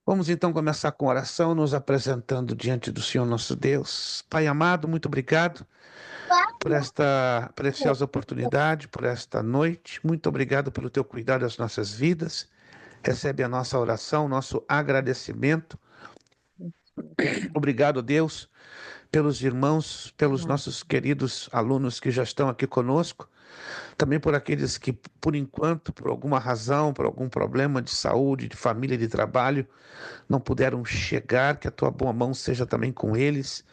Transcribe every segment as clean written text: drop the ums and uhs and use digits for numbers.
Vamos então começar com oração, nos apresentando diante do Senhor nosso Deus. Pai amado, muito obrigado por esta preciosa oportunidade, por esta noite. Muito obrigado pelo teu cuidado das nossas vidas. Recebe a nossa oração, nosso agradecimento. Obrigado, Deus, pelos irmãos, pelos nossos queridos alunos que já estão aqui conosco. Também por aqueles que, por enquanto, por alguma razão, por algum problema de saúde, de família, de trabalho, não puderam chegar, que a tua boa mão seja também com eles,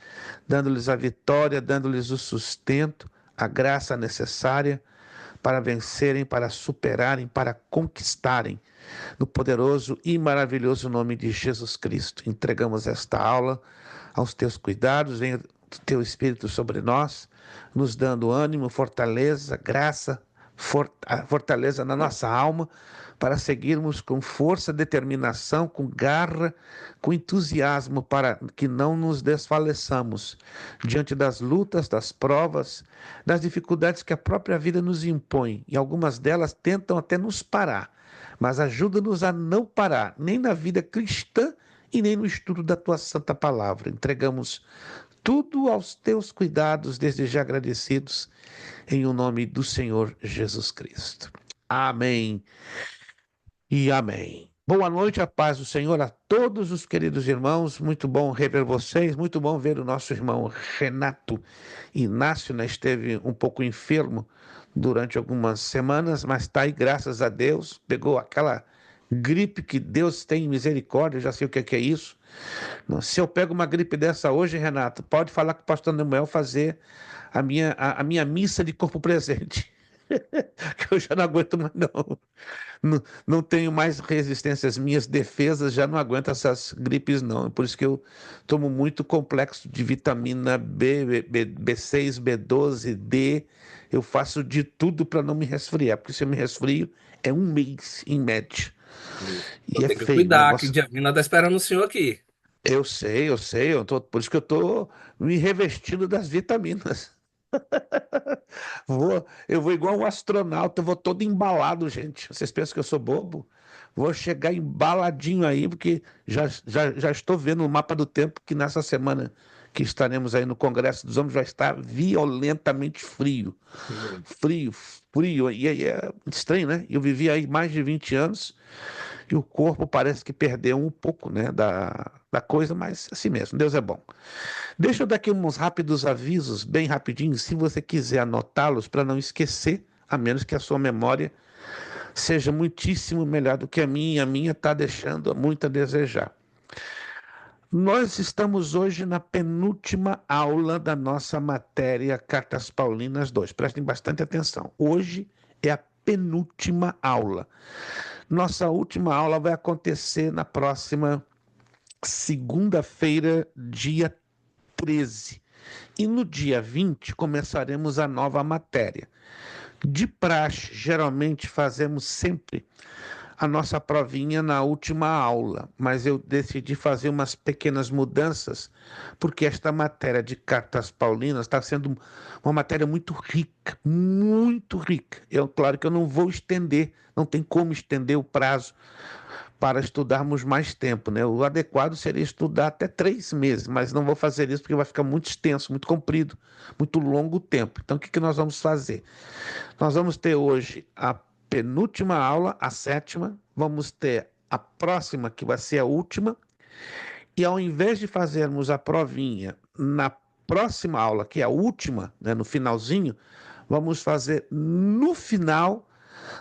dando-lhes a vitória, dando-lhes o sustento, a graça necessária para vencerem, para superarem, para conquistarem, no poderoso e maravilhoso nome de Jesus Cristo. Entregamos esta aula aos teus cuidados, venha o teu Espírito sobre nós, nos dando ânimo, fortaleza, graça, fortaleza na nossa alma, para seguirmos com força, determinação, com garra, com entusiasmo, para que não nos desfaleçamos diante das lutas, das provas, das dificuldades que a própria vida nos impõe. E algumas delas tentam até nos parar, mas ajuda-nos a não parar, nem na vida cristã e nem no estudo da tua santa palavra. Entregamos tudo aos teus cuidados, desde já agradecidos, em o nome do Senhor Jesus Cristo. Amém e amém. Boa noite, a paz do Senhor a todos os queridos irmãos. Muito bom rever vocês, muito bom ver o nosso irmão Renato Inácio, né? Esteve um pouco enfermo durante algumas semanas, mas está aí, graças a Deus. Pegou aquela gripe que Deus tem misericórdia, eu já sei o que é isso. Se eu pego uma gripe dessa hoje, Renato, pode falar com o pastor Samuel fazer a minha missa de corpo presente. Que eu já não aguento mais, não. Não tenho mais resistência, as minhas defesas já não aguentam essas gripes, não. Por isso que eu tomo muito complexo de vitamina B6, B12, D. Eu faço de tudo para não me resfriar, porque se eu me resfrio é um mês em média. Vou E é ter que feio, o cuidar, que negócio. dia 20 nós tá esperando o senhor aqui. Por isso que eu tô me revestindo das vitaminas. Eu vou igual um astronauta, eu vou todo embalado, gente. Vocês pensam que eu sou bobo? Vou chegar embaladinho aí, porque já estou vendo o mapa do tempo que nessa semana que estaremos aí no Congresso dos Homens vai estar violentamente frio. Frio, frio. E aí é estranho, né? Eu vivi aí mais de 20 anos e o corpo parece que perdeu um pouco, né, da coisa, mas assim mesmo, Deus é bom. Deixa eu dar aqui uns rápidos avisos, bem rapidinho, se você quiser anotá-los para não esquecer, a menos que a sua memória seja muitíssimo melhor do que a minha está deixando muito a desejar. Nós estamos hoje na penúltima aula da nossa matéria Cartas Paulinas 2. Prestem bastante atenção. Hoje é a penúltima aula. Nossa última aula vai acontecer na próxima segunda-feira, dia 13. E no dia 20 começaremos a nova matéria. De praxe, geralmente fazemos sempre a nossa provinha na última aula, mas eu decidi fazer umas pequenas mudanças, porque esta matéria de cartas paulinas está sendo uma matéria muito rica, muito rica. Claro que eu não vou estender, não tem como estender o prazo para estudarmos mais tempo, né? O adequado seria estudar até 3 meses, mas não vou fazer isso porque vai ficar muito extenso, muito comprido, muito longo o tempo. Então, o que nós vamos fazer? Nós vamos ter hoje a penúltima aula, a sétima, vamos ter a próxima, que vai ser a última, e ao invés de fazermos a provinha na próxima aula, que é a última, né, no finalzinho, vamos fazer no final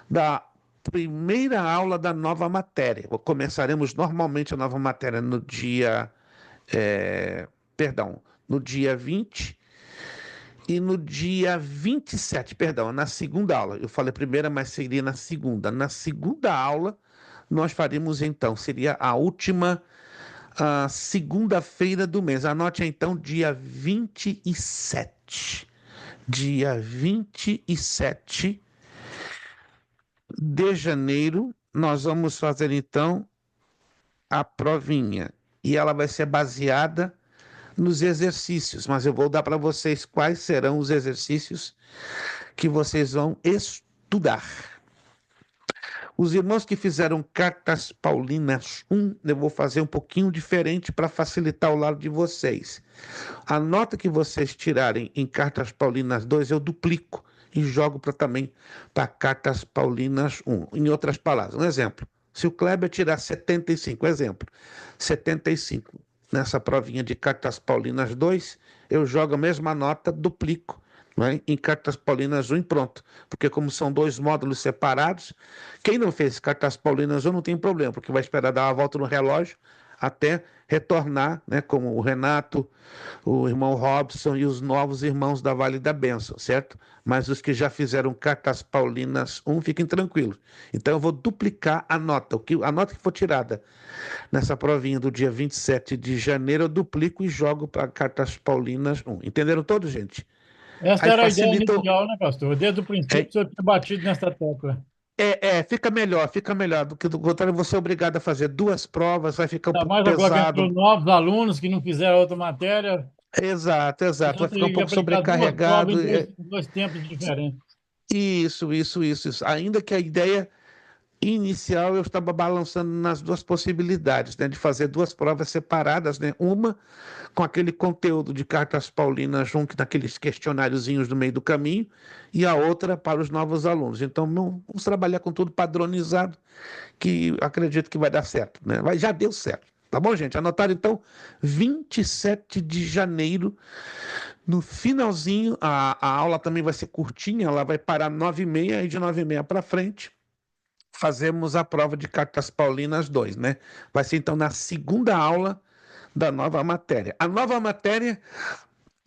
da primeira aula da nova matéria. Começaremos normalmente a nova matéria no dia, perdão, no dia 20 e no dia 27, perdão, na segunda aula. Eu falei primeira, mas seria na segunda. Na segunda aula, nós faremos então, seria a última segunda-feira do mês. Anote então, dia 27. Dia 27 de janeiro, nós vamos fazer então a provinha. E ela vai ser baseada nos exercícios, mas eu vou dar para vocês quais serão os exercícios que vocês vão estudar. Os irmãos que fizeram cartas paulinas 1, eu vou fazer um pouquinho diferente para facilitar o lado de vocês. A nota que vocês tirarem em cartas paulinas 2, eu duplico e jogo também para cartas paulinas 1. Em outras palavras, um exemplo. Se o Kleber tirar 75, exemplo, 75, nessa provinha de cartas paulinas 2, eu jogo a mesma nota, duplico, né, em cartas paulinas 1 e pronto. Porque como são dois módulos separados, quem não fez cartas paulinas 1 não tem problema, porque vai esperar dar uma volta no relógio até retornar, né, como o Renato, o irmão Robson e os novos irmãos da Vale da Bênção, certo? Mas os que já fizeram cartas paulinas 1, fiquem tranquilos. Então eu vou duplicar a nota. A nota que for tirada nessa provinha do dia 27 de janeiro, eu duplico e jogo para cartas paulinas 1. Entenderam todos, gente? Essa Aí era a ideia facilitou. inicial, né, pastor? Desde o princípio, É, o senhor tinha batido nessa tecla. fica melhor do que do contrário, você é obrigado a fazer duas provas, vai ficar um Ainda pouco mais agora que entrou pesado. novos alunos que não fizeram outra matéria, Exato, o exato, senhor vai ficar um teria que pouco aplicar duas provas sobrecarregado. em dois tempos diferentes. Isso. Ainda que a ideia inicial eu estava balançando nas duas possibilidades, né, de fazer duas provas separadas, né, uma com aquele conteúdo de cartas paulinas junto naqueles questionáriozinhos no meio do caminho e a outra para os novos alunos. Então, vamos trabalhar com tudo padronizado, que acredito que vai dar certo, né? Já deu certo. Tá bom, gente? Anotaram então 27 de janeiro, no finalzinho, a aula também vai ser curtinha, ela vai parar 9h30 e de 9h30 para frente fazemos a prova de cartas paulinas 2, né? Vai ser então na segunda aula da nova matéria. A nova matéria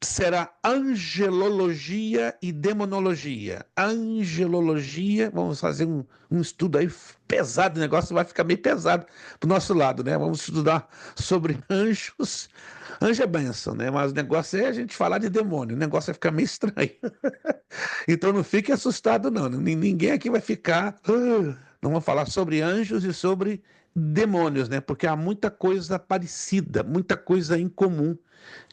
será angelologia e demonologia. Angelologia, vamos fazer um estudo aí pesado, o negócio vai ficar meio pesado para o nosso lado, né? Vamos estudar sobre anjos. Anjo é bênção, né? Mas o negócio é a gente falar de demônio, o negócio vai ficar meio estranho. Então não fique assustado, não. Ninguém aqui vai ficar. Não vamos falar sobre anjos e sobre demônios, né? Porque há muita coisa parecida, muita coisa em comum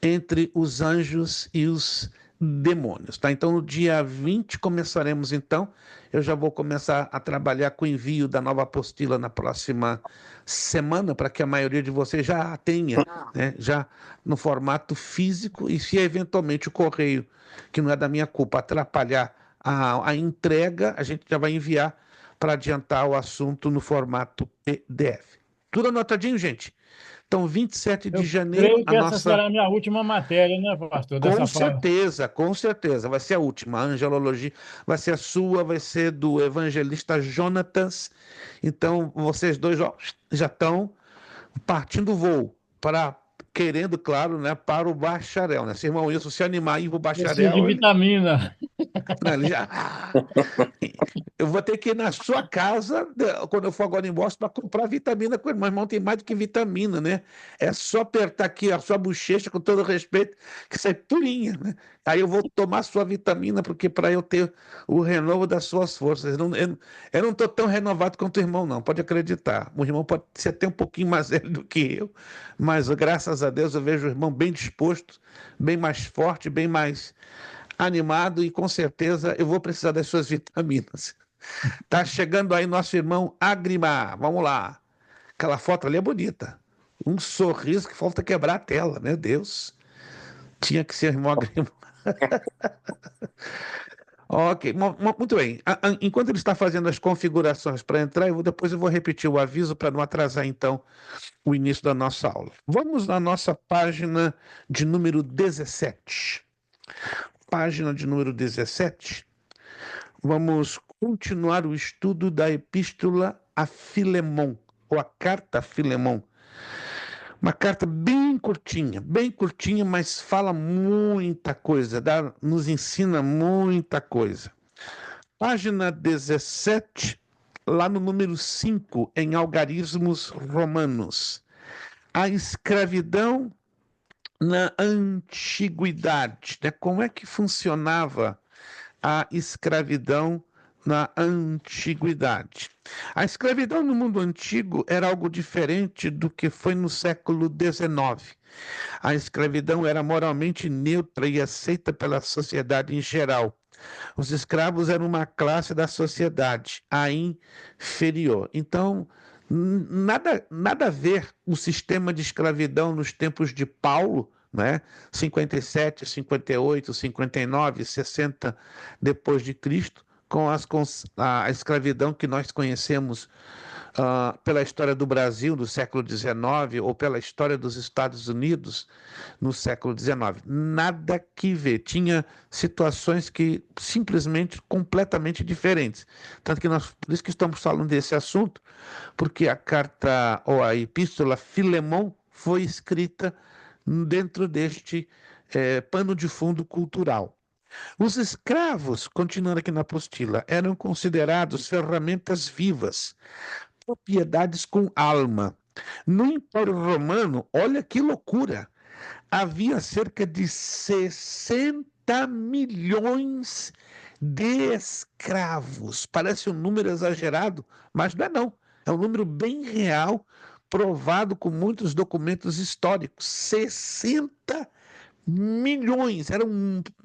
entre os anjos e os demônios, tá? Então, no dia 20 começaremos, então. Eu já vou começar a trabalhar com o envio da nova apostila na próxima semana, para que a maioria de vocês já a tenha, né? Já no formato físico, e se eventualmente o correio, que não é da minha culpa, atrapalhar a entrega, a gente já vai enviar para adiantar o assunto no formato PDF. Tudo anotadinho, gente? Então, 27 de Eu janeiro, creio a que essa será nossa. a minha última matéria, né, pastor, Com dessa prova. certeza, com certeza. Vai ser a última. A angelologia vai ser a sua, vai ser do evangelista Jonatas. Então, vocês dois ó, já estão partindo o voo para, querendo, claro, né, para o bacharel, né? Se o irmão Wilson se animar aí para o Preciso de bacharel, ele, vitamina. não, ele já. Eu vou ter que ir na sua casa, quando eu for agora em Boston, para comprar vitamina com ele. Mas, irmão, tem mais do que vitamina, né? É só apertar aqui a sua bochecha, com todo respeito, que sai purinha, né? Aí eu vou tomar sua vitamina, porque para eu ter o renovo das suas forças. Eu não estou tão renovado quanto o irmão, não, pode acreditar. O irmão pode ser até um pouquinho mais velho do que eu, mas graças a Deus eu vejo o irmão bem disposto, bem mais forte, bem mais animado e com certeza eu vou precisar das suas vitaminas. Tá chegando aí nosso irmão Agrimar. Vamos lá. Aquela foto ali é bonita. Um sorriso que falta quebrar a tela, meu Deus. Tinha que ser irmão Agrimar. Ok, muito bem. Enquanto ele está fazendo as configurações para entrar, depois eu vou repetir o aviso para não atrasar, então, o início da nossa aula. Vamos na nossa página de número 17. Página de número 17. Vamos continuar o estudo da Epístola a Filemon, ou a Carta a Filemon. Uma carta bem curtinha, mas fala muita coisa, nos ensina muita coisa. Página 17, lá no número 5, em Algarismos Romanos. A escravidão na antiguidade, né? Como é que funcionava a escravidão na antiguidade? A escravidão no mundo antigo era algo diferente do que foi no século XIX. A escravidão era moralmente neutra e aceita pela sociedade em geral. Os escravos eram uma classe da sociedade, a inferior. Então, nada a ver o sistema de escravidão nos tempos de Paulo, né? 57, 58, 59, 60 depois de Cristo, com a escravidão que nós conhecemos pela história do Brasil no século XIX ou pela história dos Estados Unidos no século XIX. Nada que ver. Tinha situações que simplesmente completamente diferentes. Tanto que por isso que estamos falando desse assunto, porque a carta ou a epístola Filemon foi escrita dentro deste pano de fundo cultural. Os escravos, continuando aqui na apostila, eram considerados ferramentas vivas, propriedades com alma. No Império Romano, olha que loucura, havia cerca de 60 milhões de escravos. Parece um número exagerado, mas não é não. É um número bem real, provado com muitos documentos históricos. 60 milhões, era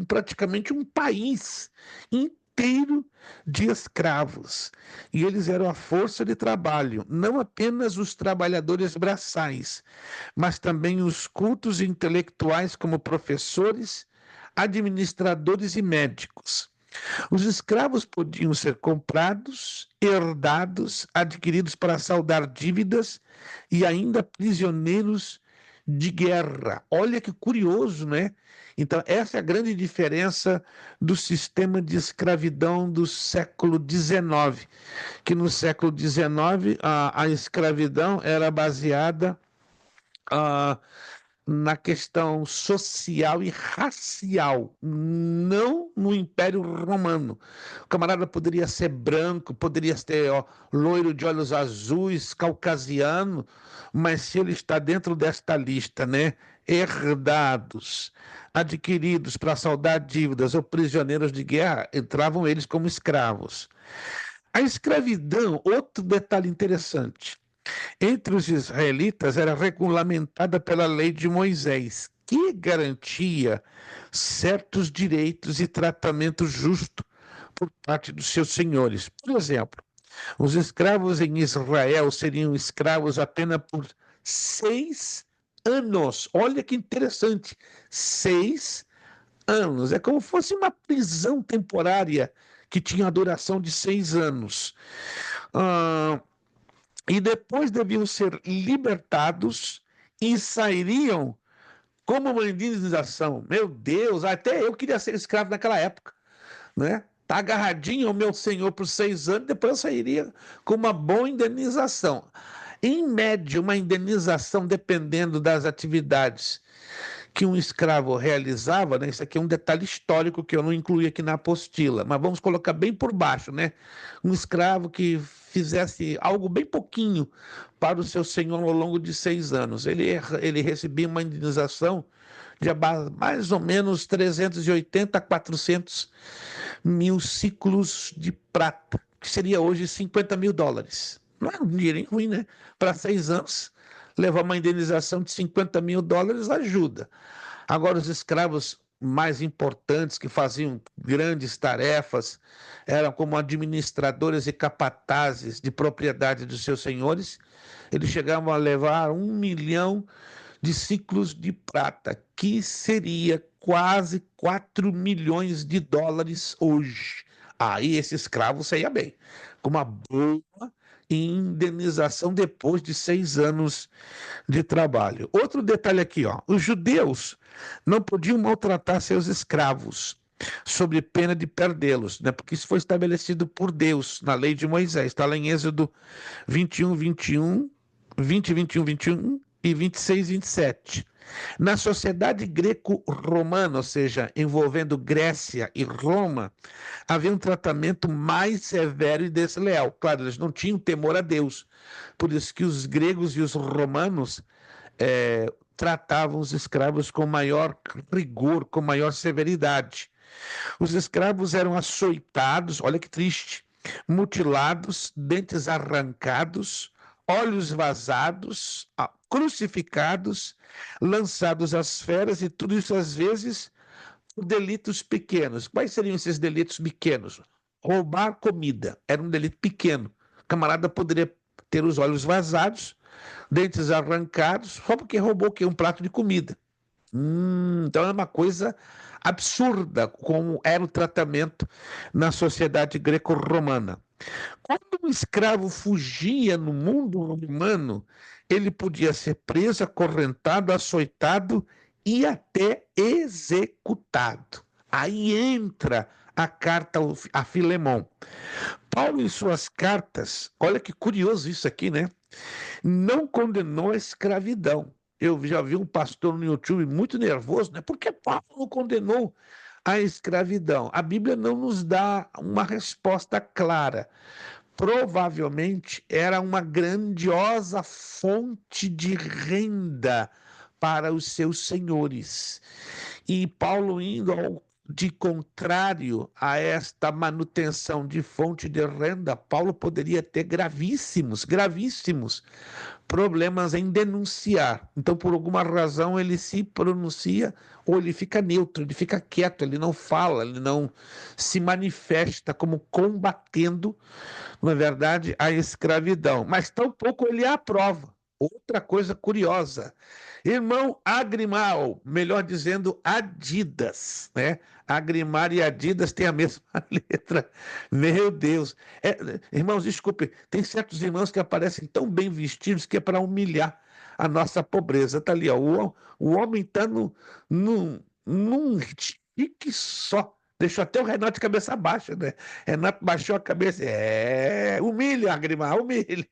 praticamente um país inteiro de escravos. E eles eram a força de trabalho, não apenas os trabalhadores braçais, mas também os cultos intelectuais como professores, administradores e médicos. Os escravos podiam ser comprados, herdados, adquiridos para saldar dívidas e ainda prisioneiros de guerra. Olha que curioso, né? Então, essa é a grande diferença do sistema de escravidão do século XIX, que no século XIX a escravidão era baseada na questão social e racial, não no Império Romano. O camarada poderia ser branco, poderia ser loiro de olhos azuis, caucasiano, mas se ele está dentro desta lista, né? Herdados, adquiridos para saldar dívidas ou prisioneiros de guerra, entravam eles como escravos. A escravidão, outro detalhe interessante, entre os israelitas era regulamentada pela lei de Moisés, que garantia certos direitos e tratamento justo por parte dos seus senhores. Por exemplo, os escravos em Israel seriam escravos apenas por 6 anos. Olha que interessante, 6 anos. É como se fosse uma prisão temporária que tinha a duração de 6 anos. E depois deviam ser libertados e sairiam como uma indenização. Meu Deus, até eu queria ser escravo naquela época, né? Tá agarradinho ao meu senhor por 6 anos, depois eu sairia com uma boa indenização. Em média, uma indenização, dependendo das atividades que um escravo realizava, né? Isso aqui é um detalhe histórico que eu não incluí aqui na apostila, mas vamos colocar bem por baixo, né? Um escravo que fizesse algo bem pouquinho para o seu senhor ao longo de 6 anos. Ele recebia uma indenização de mais ou menos 380 a 400 mil ciclos de prata, que seria hoje 50 mil dólares. Não é um dinheirinho ruim, né? Para 6 anos, levar uma indenização de 50 mil dólares ajuda. Agora, os escravos mais importantes, que faziam grandes tarefas, eram como administradores e capatazes de propriedade dos seus senhores, eles chegavam a levar 1 milhão de ciclos de prata, que seria quase 4 milhões de dólares hoje. Aí esse escravo saía bem, com uma boa indenização depois de 6 anos de trabalho. Outro detalhe aqui, ó, os judeus não podiam maltratar seus escravos, sob pena de perdê-los, né? Porque isso foi estabelecido por Deus na lei de Moisés. Está lá em Êxodo 21, 21, 20, 21, 21 e 26, 27. Na sociedade greco-romana, ou seja, envolvendo Grécia e Roma, havia um tratamento mais severo e desleal. Claro, eles não tinham temor a Deus. Por isso que os gregos e os romanos tratavam os escravos com maior rigor, com maior severidade. Os escravos eram açoitados, olha que triste, mutilados, dentes arrancados, olhos vazados, crucificados, lançados às feras, e tudo isso às vezes delitos pequenos. Quais seriam esses delitos pequenos? Roubar comida era um delito pequeno. O camarada poderia ter os olhos vazados, dentes arrancados, só porque roubou o quê? Um prato de comida. Então é uma coisa absurda como era o tratamento na sociedade greco-romana. Quando um escravo fugia no mundo romano, ele podia ser preso, acorrentado, açoitado e até executado. Aí entra a carta a Filemão. Paulo, em suas cartas, olha que curioso isso aqui, né? Não condenou a escravidão. Eu já vi um pastor no YouTube muito nervoso, né? Por que Paulo não condenou a escravidão? A Bíblia não nos dá uma resposta clara. Provavelmente era uma grandiosa fonte de renda para os seus senhores. E Paulo indo de contrário a esta manutenção de fonte de renda, Paulo poderia ter gravíssimos problemas em denunciar. Então, por alguma razão, ele se pronuncia ou ele fica neutro, ele fica quieto, ele não fala, ele não se manifesta como combatendo, na verdade, a escravidão. Mas tampouco ele a aprova. Outra coisa curiosa. Irmão Agrimal, melhor dizendo, Adidas, né? Agrimar e Adidas têm a mesma letra. Meu Deus. Irmãos, desculpe, tem certos irmãos que aparecem tão bem vestidos que é para humilhar a nossa pobreza. Está ali, ó, o homem está num chique só. Deixou até o Renato de cabeça baixa, né? Renato baixou a cabeça. Humilha, Agrimar, humilha.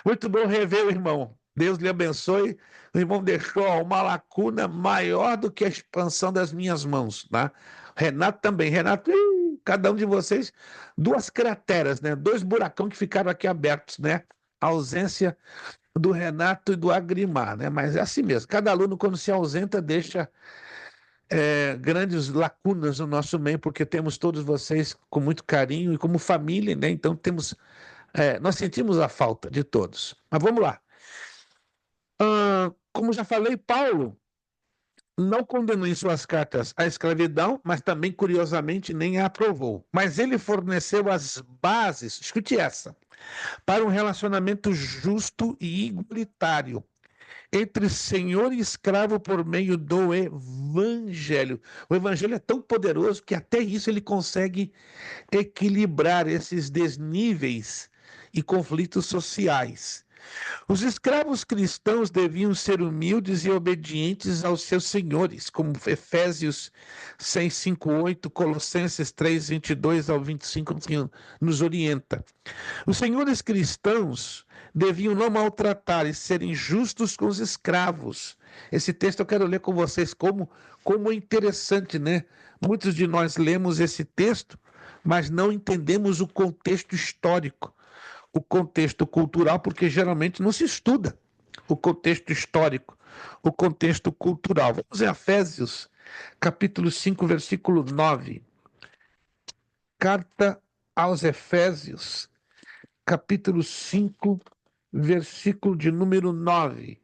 Muito bom rever o irmão. Deus lhe abençoe. O irmão deixou uma lacuna maior do que a expansão das minhas mãos, tá? Renato também. Renato, cada um de vocês, duas crateras, né? Dois buracão que ficaram aqui abertos, né? A ausência do Renato e do Agrimar, né? Mas é assim mesmo. Cada aluno, quando se ausenta, deixa grandes lacunas no nosso meio, porque temos todos vocês com muito carinho e como família, né? Então nós sentimos a falta de todos. Mas vamos lá. Como já falei, Paulo não condenou em suas cartas a escravidão, mas também, curiosamente, nem a aprovou. Mas ele forneceu as bases, escute essa, para um relacionamento justo e igualitário entre senhor e escravo por meio do evangelho. O evangelho é tão poderoso que até isso ele consegue equilibrar esses desníveis e conflitos sociais. Os escravos cristãos deviam ser humildes e obedientes aos seus senhores, como Efésios 6, 5, 8, Colossenses 3, 22 ao 25 nos orienta. Os senhores cristãos deviam não maltratar e serem justos com os escravos. Esse texto eu quero ler com vocês como é interessante, né? Muitos de nós lemos esse texto, mas não entendemos o contexto histórico, o contexto cultural, porque geralmente não se estuda o contexto histórico, o contexto cultural. Vamos em Efésios, capítulo 5, versículo 9. Carta aos Efésios, capítulo 5, versículo de número 9.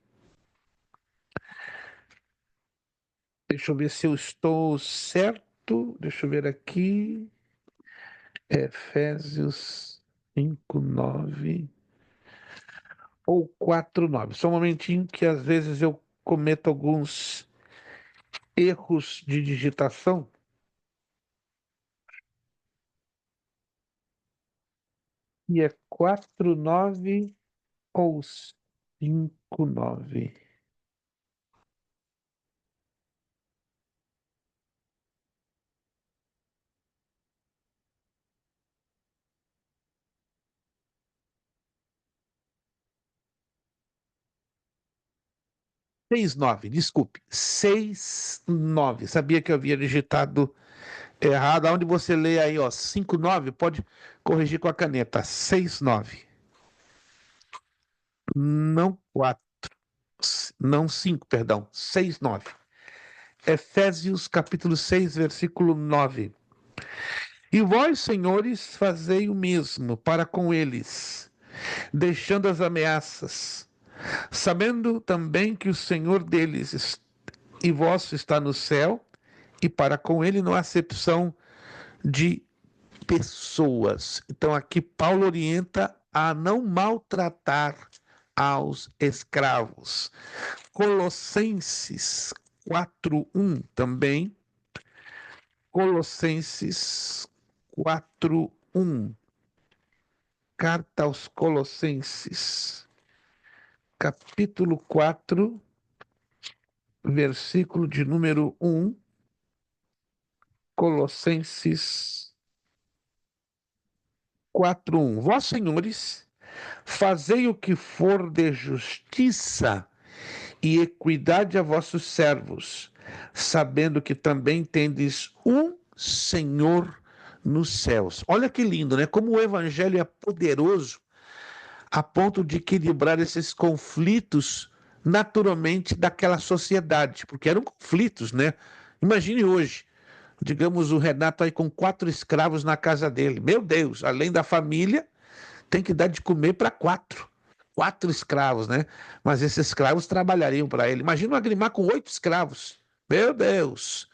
Deixa eu ver se eu estou certo. Deixa eu ver aqui. Efésios 5, 9 ou 4, 9. Só um momentinho que às vezes eu cometo alguns erros de digitação. E é 4, 9 ou 5, 9. Seis, 9, desculpe. 6, 9. Sabia que eu havia digitado errado. Onde você lê aí, ó, 5, 9, pode corrigir com a caneta. 6, 9. Não 4, não 5, perdão. 6, 9. Efésios capítulo 6, versículo 9. E vós, senhores, fazei o mesmo para com eles, deixando as ameaças, sabendo também que o Senhor deles e vosso está no céu, e para com ele, não há acepção de pessoas. Então, aqui Paulo orienta a não maltratar aos escravos. Colossenses 4:1 também. Colossenses 4:1. Carta aos Colossenses, capítulo 4, versículo de número 1. Colossenses 4:1. Vós, senhores, fazei o que for de justiça e equidade a vossos servos, sabendo que também tendes um Senhor nos céus. Olha que lindo, né? Como o evangelho é poderoso a ponto de equilibrar esses conflitos naturalmente daquela sociedade, porque eram conflitos, né? Imagine hoje, digamos, o Renato aí com 4 escravos na casa dele. Meu Deus, além da família, tem que dar de comer para 4. 4 escravos, né? Mas esses escravos trabalhariam para ele. Imagina o Agrimar com 8 escravos. Meu Deus!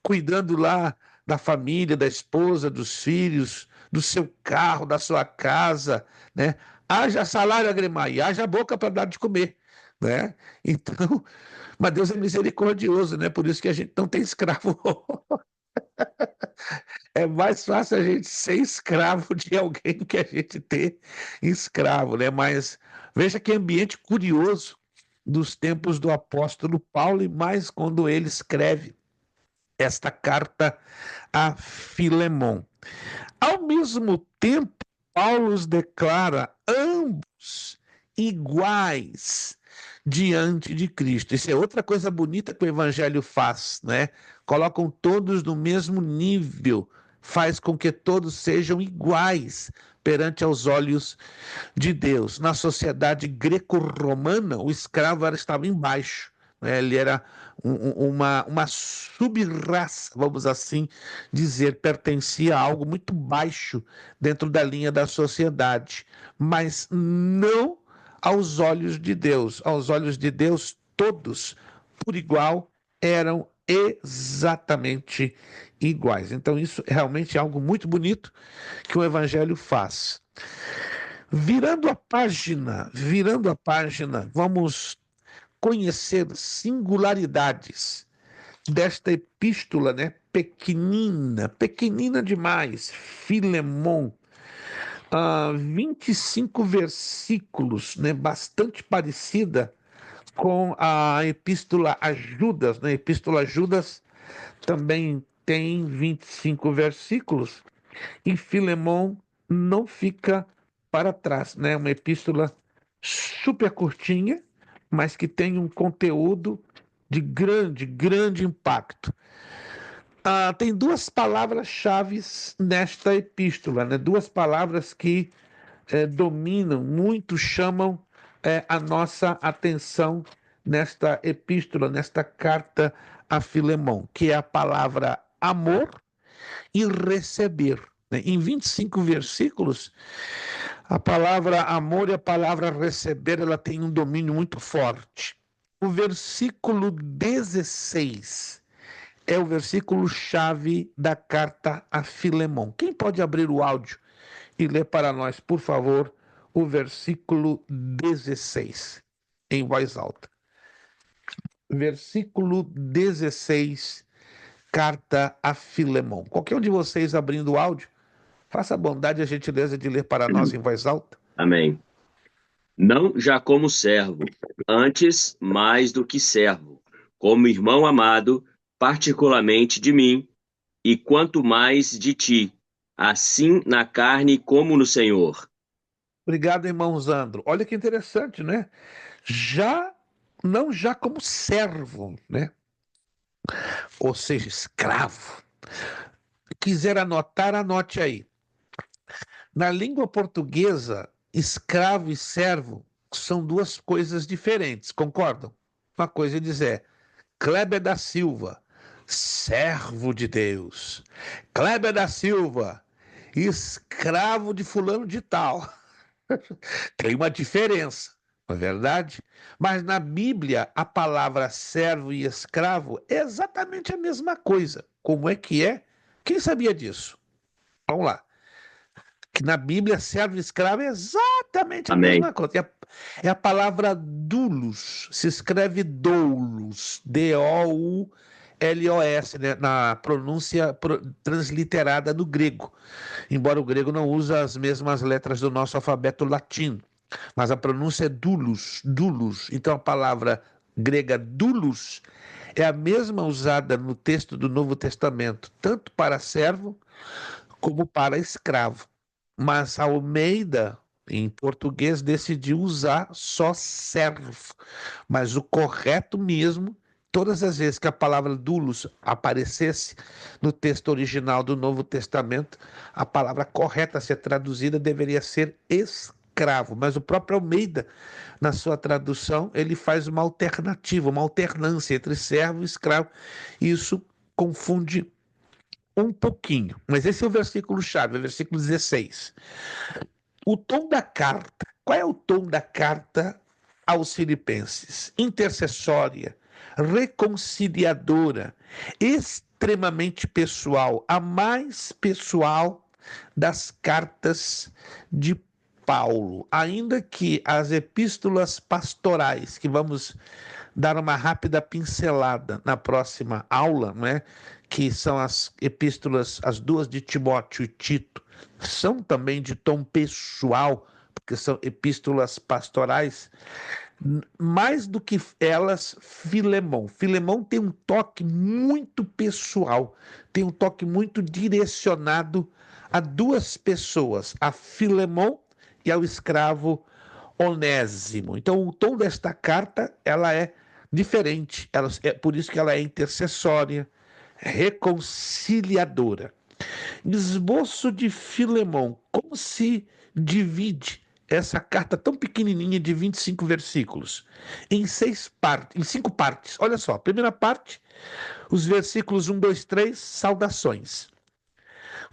Cuidando lá da família, da esposa, dos filhos, do seu carro, da sua casa, né? Haja salário, Agrimar, e haja boca para dar de comer, né? Então, mas Deus é misericordioso, né? Por isso que a gente não tem escravo. É mais fácil a gente ser escravo de alguém do que a gente ter escravo, né? Mas veja que ambiente curioso dos tempos do apóstolo Paulo, e mais quando ele escreve esta carta a Filemon. Ao mesmo tempo, Paulo os declara ambos iguais diante de Cristo. Isso é outra coisa bonita que o evangelho faz, né? Colocam todos no mesmo nível, faz com que todos sejam iguais perante aos olhos de Deus. Na sociedade greco-romana, o escravo estava embaixo, né? Ele era uma sub-raça, vamos assim dizer, pertencia a algo muito baixo dentro da linha da sociedade, mas não aos olhos de Deus. Aos olhos de Deus, todos, por igual, eram exatamente iguais. Então, isso é realmente algo muito bonito que o Evangelho faz. Virando a página, vamos conhecer singularidades desta epístola, né? Pequenina, pequenina demais, Filemon. 25 versículos, né? Bastante parecida com a epístola a Judas, né? A epístola a Judas também tem 25 versículos, e Filemon não fica para trás, né? Uma epístola super curtinha, mas que tem um conteúdo de grande, grande impacto. Tem duas palavras-chave nesta epístola, né? Duas palavras que dominam, muito chamam a nossa atenção nesta epístola, nesta carta a Filemon, que é a palavra amor e receber, né? Em 25 versículos, a palavra amor e a palavra receber, ela tem um domínio muito forte. O versículo 16 é o versículo-chave da carta a Filemon. Quem pode abrir o áudio e ler para nós, por favor, o versículo 16, em voz alta? Versículo 16, carta a Filemon. Qualquer um de vocês abrindo o áudio, faça a bondade e a gentileza de ler para nós em voz alta. Amém. Não já como servo, antes mais do que servo, como irmão amado, particularmente de mim, e quanto mais de ti, assim na carne como no Senhor. Obrigado, irmão Zandro. Olha que interessante, né? Não já como servo, né? Ou seja, escravo. Quiser anotar, anote aí. Na língua portuguesa, escravo e servo são duas coisas diferentes, concordam? Uma coisa é dizer Kleber da Silva, servo de Deus. Kleber da Silva, escravo de fulano de tal. Tem uma diferença, não é verdade? Mas na Bíblia, a palavra servo e escravo é exatamente a mesma coisa. Como é que é? Quem sabia disso? Vamos lá. Que na Bíblia, servo e escravo é exatamente a Amém. mesma coisa. É a palavra doulos, se escreve doulos, D-O-U-L-O-S, né? Na pronúncia transliterada do grego. Embora o grego não use as mesmas letras do nosso alfabeto latino. Mas a pronúncia é doulos, doulos. Então a palavra grega doulos é a mesma usada no texto do Novo Testamento, tanto para servo como para escravo. Mas a Almeida, em português, decidiu usar só servo. Mas o correto mesmo, todas as vezes que a palavra doulos aparecesse no texto original do Novo Testamento, a palavra correta a ser traduzida deveria ser escravo. Mas o próprio Almeida, na sua tradução, ele faz uma alternativa, uma alternância entre servo e escravo. Isso confunde um pouquinho, mas esse é o versículo-chave, o versículo 16. O tom da carta, qual é o tom da carta aos Filipenses? Intercessória, reconciliadora, extremamente pessoal, a mais pessoal das cartas de Paulo. Ainda que as epístolas pastorais, que vamos dar uma rápida pincelada na próxima aula, né? Que são as epístolas, as duas de Timóteo e Tito, são também de tom pessoal, porque são epístolas pastorais. Mais do que elas, Filemão. Filemão tem um toque muito pessoal, tem um toque muito direcionado a duas pessoas, a Filemão e ao escravo Onésimo. Então, o tom desta carta, ela é diferente, é por isso que ela é intercessória, reconciliadora. Esboço de Filemão. Como se divide essa carta tão pequenininha de 25 versículos? Em 5 partes. Olha só, primeira parte, os versículos 1, 2, 3, saudações.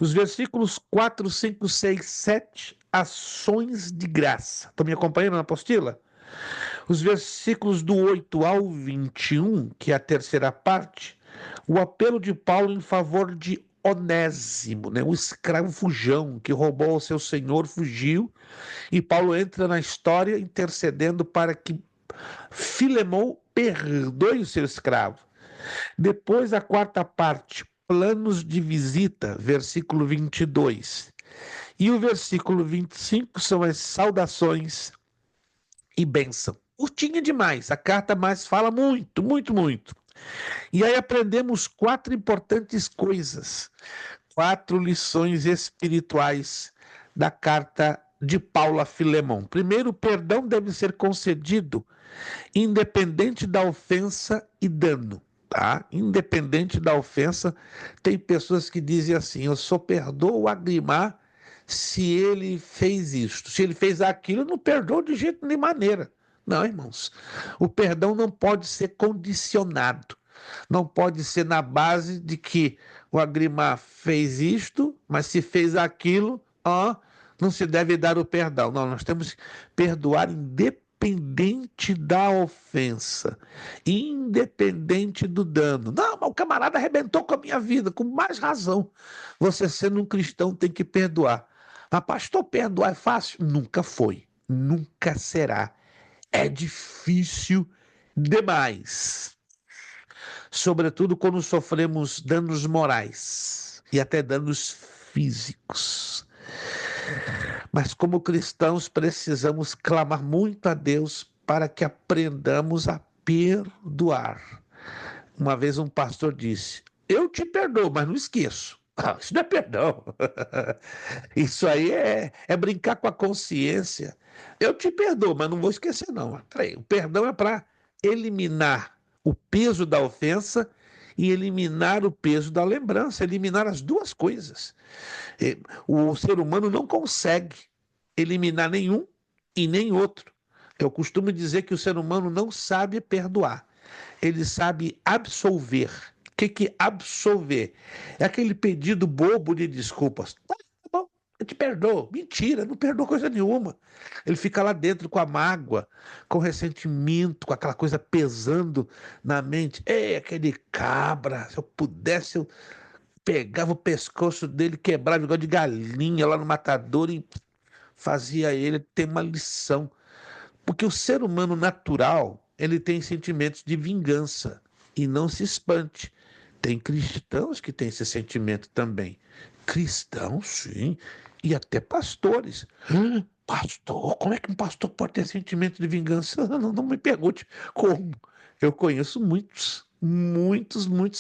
Os versículos 4, 5, 6, 7, ações de graça. Estão me acompanhando na apostila? Os versículos do 8 ao 21, que é a terceira parte, o apelo de Paulo em favor de Onésimo, né? O escravo fujão que roubou ao seu senhor, fugiu, e Paulo entra na história intercedendo para que Filemão perdoe o seu escravo. Depois a quarta parte, planos de visita, versículo 22. E o versículo 25 são as saudações e bênção. Curtinha demais, a carta mais fala muito, muito, muito. E aí aprendemos 4 importantes coisas, 4 lições espirituais da carta de Paulo a Filemão. Primeiro, o perdão deve ser concedido independente da ofensa e dano. Tá? Independente da ofensa, tem pessoas que dizem assim: eu só perdoo o Agrimar se ele fez isto, se ele fez aquilo, eu não perdoo de jeito nem maneira. Não, irmãos, o perdão não pode ser condicionado, não pode ser na base de que o Agrimar fez isto, mas se fez aquilo, não se deve dar o perdão. Não, nós temos que perdoar independente da ofensa, independente do dano. Não, mas o camarada arrebentou com a minha vida, com mais razão. Você, sendo um cristão, tem que perdoar. Mas, pastor, perdoar é fácil? Nunca foi, nunca será. É difícil demais. Sobretudo quando sofremos danos morais e até danos físicos. Mas como cristãos precisamos clamar muito a Deus para que aprendamos a perdoar. Uma vez um pastor disse: eu te perdoo, mas não esqueço. Isso não é perdão. Isso aí é brincar com a consciência. Eu te perdoo, mas não vou esquecer, não. O perdão é para eliminar o peso da ofensa e eliminar o peso da lembrança, eliminar as duas coisas. O ser humano não consegue eliminar nenhum e nem outro. Eu costumo dizer que o ser humano não sabe perdoar, ele sabe absolver. O que é absolver? É aquele pedido bobo de desculpas. Tá bom, eu te perdoo. Mentira, não perdoa coisa nenhuma. Ele fica lá dentro com a mágoa, com ressentimento, com aquela coisa pesando na mente. Ei, aquele cabra, se eu pudesse, eu pegava o pescoço dele, quebrava igual de galinha lá no matador e fazia ele ter uma lição. Porque o ser humano natural, ele tem sentimentos de vingança. E não se espante. Tem cristãos que têm esse sentimento também. Cristãos, sim. E até pastores. Pastor? Como é que um pastor pode ter sentimento de vingança? Não me pergunte como. Eu conheço muitos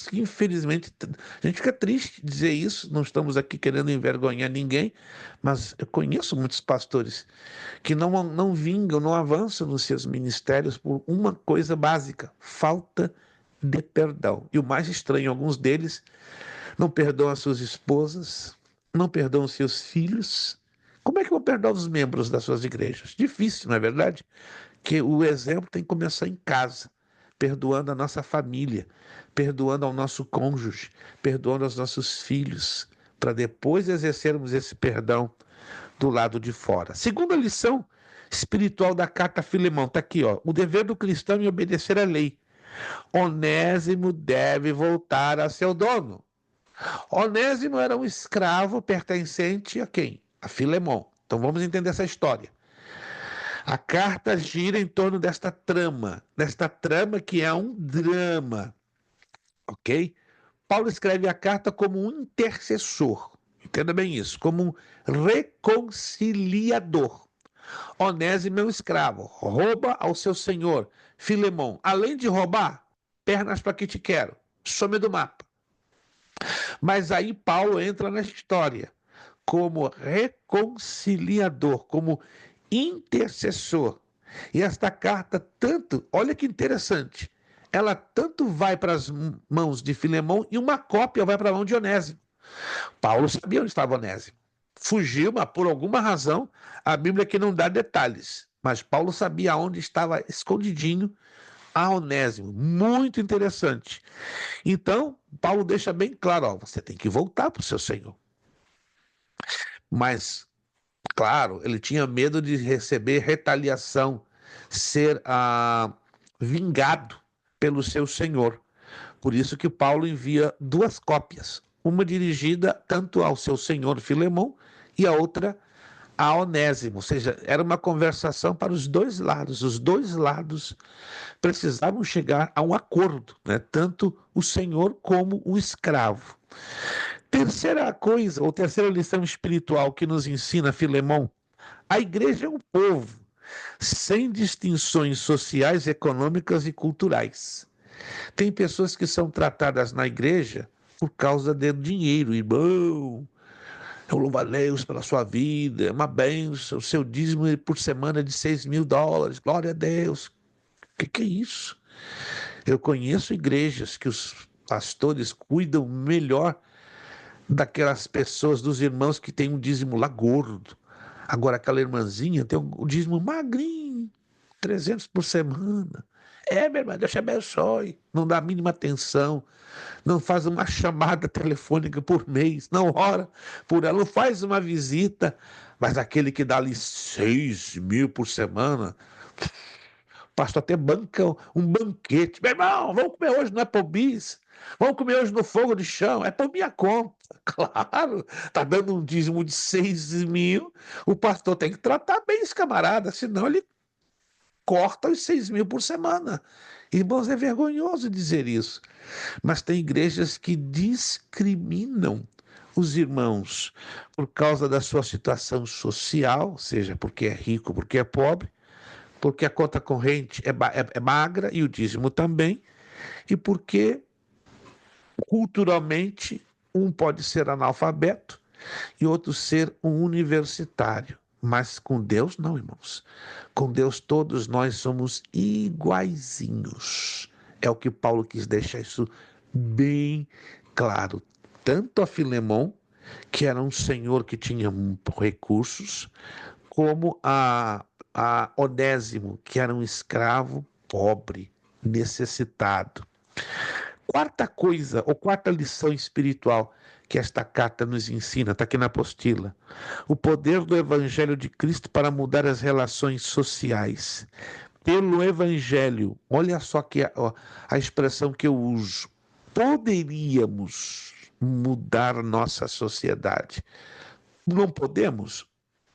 que infelizmente. A gente fica triste de dizer isso, não estamos aqui querendo envergonhar ninguém, mas eu conheço muitos pastores que não vingam, não avançam nos seus ministérios por uma coisa básica: falta de perdão. E o mais estranho, alguns deles não perdoam as suas esposas, não perdoam os seus filhos. Como é que vão perdoar os membros das suas igrejas? Difícil, não é verdade? Que o exemplo tem que começar em casa, perdoando a nossa família, perdoando ao nosso cônjuge, perdoando aos nossos filhos, para depois exercermos esse perdão do lado de fora. Segunda lição espiritual da carta a Filemão, está aqui, ó. O dever do cristão em obedecer à lei. Onésimo deve voltar a seu dono. Onésimo era um escravo pertencente a quem? A Filemão. Então vamos entender essa história. A carta gira em torno desta trama que é um drama, ok? Paulo escreve a carta como um intercessor, entenda bem isso, como um reconciliador. Onésimo é um escravo, rouba ao seu senhor, Filemão. Além de roubar, pernas para que te quero, some do mapa. Mas aí Paulo entra na história como reconciliador, como intercessor. E esta carta tanto, olha que interessante, ela tanto vai para as mãos de Filemão e uma cópia vai para a mão de Onésimo. Paulo sabia onde estava Onésimo. Fugiu, mas por alguma razão, a Bíblia aqui não dá detalhes. Mas Paulo sabia onde estava escondidinho a Onésimo. Muito interessante. Então, Paulo deixa bem claro, ó, você tem que voltar para o seu Senhor. Mas, claro, ele tinha medo de receber retaliação, ser vingado pelo seu Senhor. Por isso que Paulo envia duas cópias, uma dirigida tanto ao seu senhor Filemão e a outra a Onésimo. Ou seja, era uma conversação para os dois lados. Os dois lados precisavam chegar a um acordo, né? Tanto o senhor como o escravo. Terceira coisa, ou terceira lição espiritual que nos ensina Filemão: a igreja é um povo sem distinções sociais, econômicas e culturais. Tem pessoas que são tratadas na igreja por causa do dinheiro. Irmão, eu louvo a Deus pela sua vida, é uma bênção, o seu dízimo por semana é de $6.000, glória a Deus. O que é isso? Eu conheço igrejas que os pastores cuidam melhor daquelas pessoas, dos irmãos que têm um dízimo lá gordo. Agora aquela irmãzinha tem um dízimo magrinho, 300 por semana. Meu irmão, Deus te abençoe. Não dá a mínima atenção. Não faz uma chamada telefônica por mês. Não ora por ela. Não faz uma visita. Mas aquele que dá ali 6.000 por semana, o pastor até banca um banquete. Meu irmão, vamos comer hoje no Applebee's. Vamos comer hoje no fogo de chão. É por minha conta. Claro, está dando um dízimo de 6.000. O pastor tem que tratar bem esse camarada, senão ele corta os 6.000 por semana. Irmãos, é vergonhoso dizer isso. Mas tem igrejas que discriminam os irmãos por causa da sua situação social, seja porque é rico, porque é pobre, porque a conta corrente é magra e o dízimo também, e porque culturalmente um pode ser analfabeto e outro ser um universitário. Mas com Deus não, irmãos. Com Deus todos nós somos iguaizinhos. É o que Paulo quis deixar isso bem claro. Tanto a Filemão, que era um senhor que tinha recursos, como a Onésimo, que era um escravo pobre, necessitado. Quarta coisa, ou quarta lição espiritual que esta carta nos ensina, está aqui na apostila. O poder do Evangelho de Cristo para mudar as relações sociais. Pelo Evangelho, olha só que a expressão que eu uso. Poderíamos mudar nossa sociedade. Não podemos?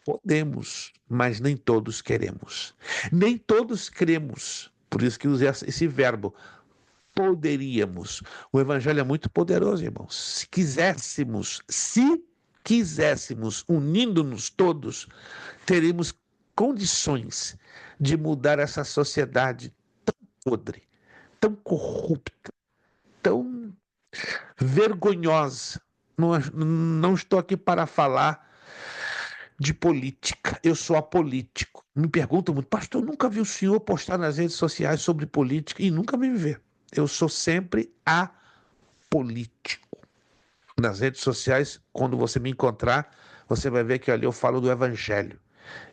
Podemos, mas nem todos queremos. Nem todos cremos. Por isso que usei esse verbo. Poderíamos. O Evangelho é muito poderoso, irmãos. Se quiséssemos, unindo-nos todos, teríamos condições de mudar essa sociedade tão podre, tão corrupta, tão vergonhosa. Não estou aqui para falar de política, eu sou apolítico. Me perguntam muito, pastor, eu nunca vi o senhor postar nas redes sociais sobre política e nunca me ver. Eu sou sempre apolítico. Nas redes sociais, quando você me encontrar, você vai ver que ali eu falo do Evangelho.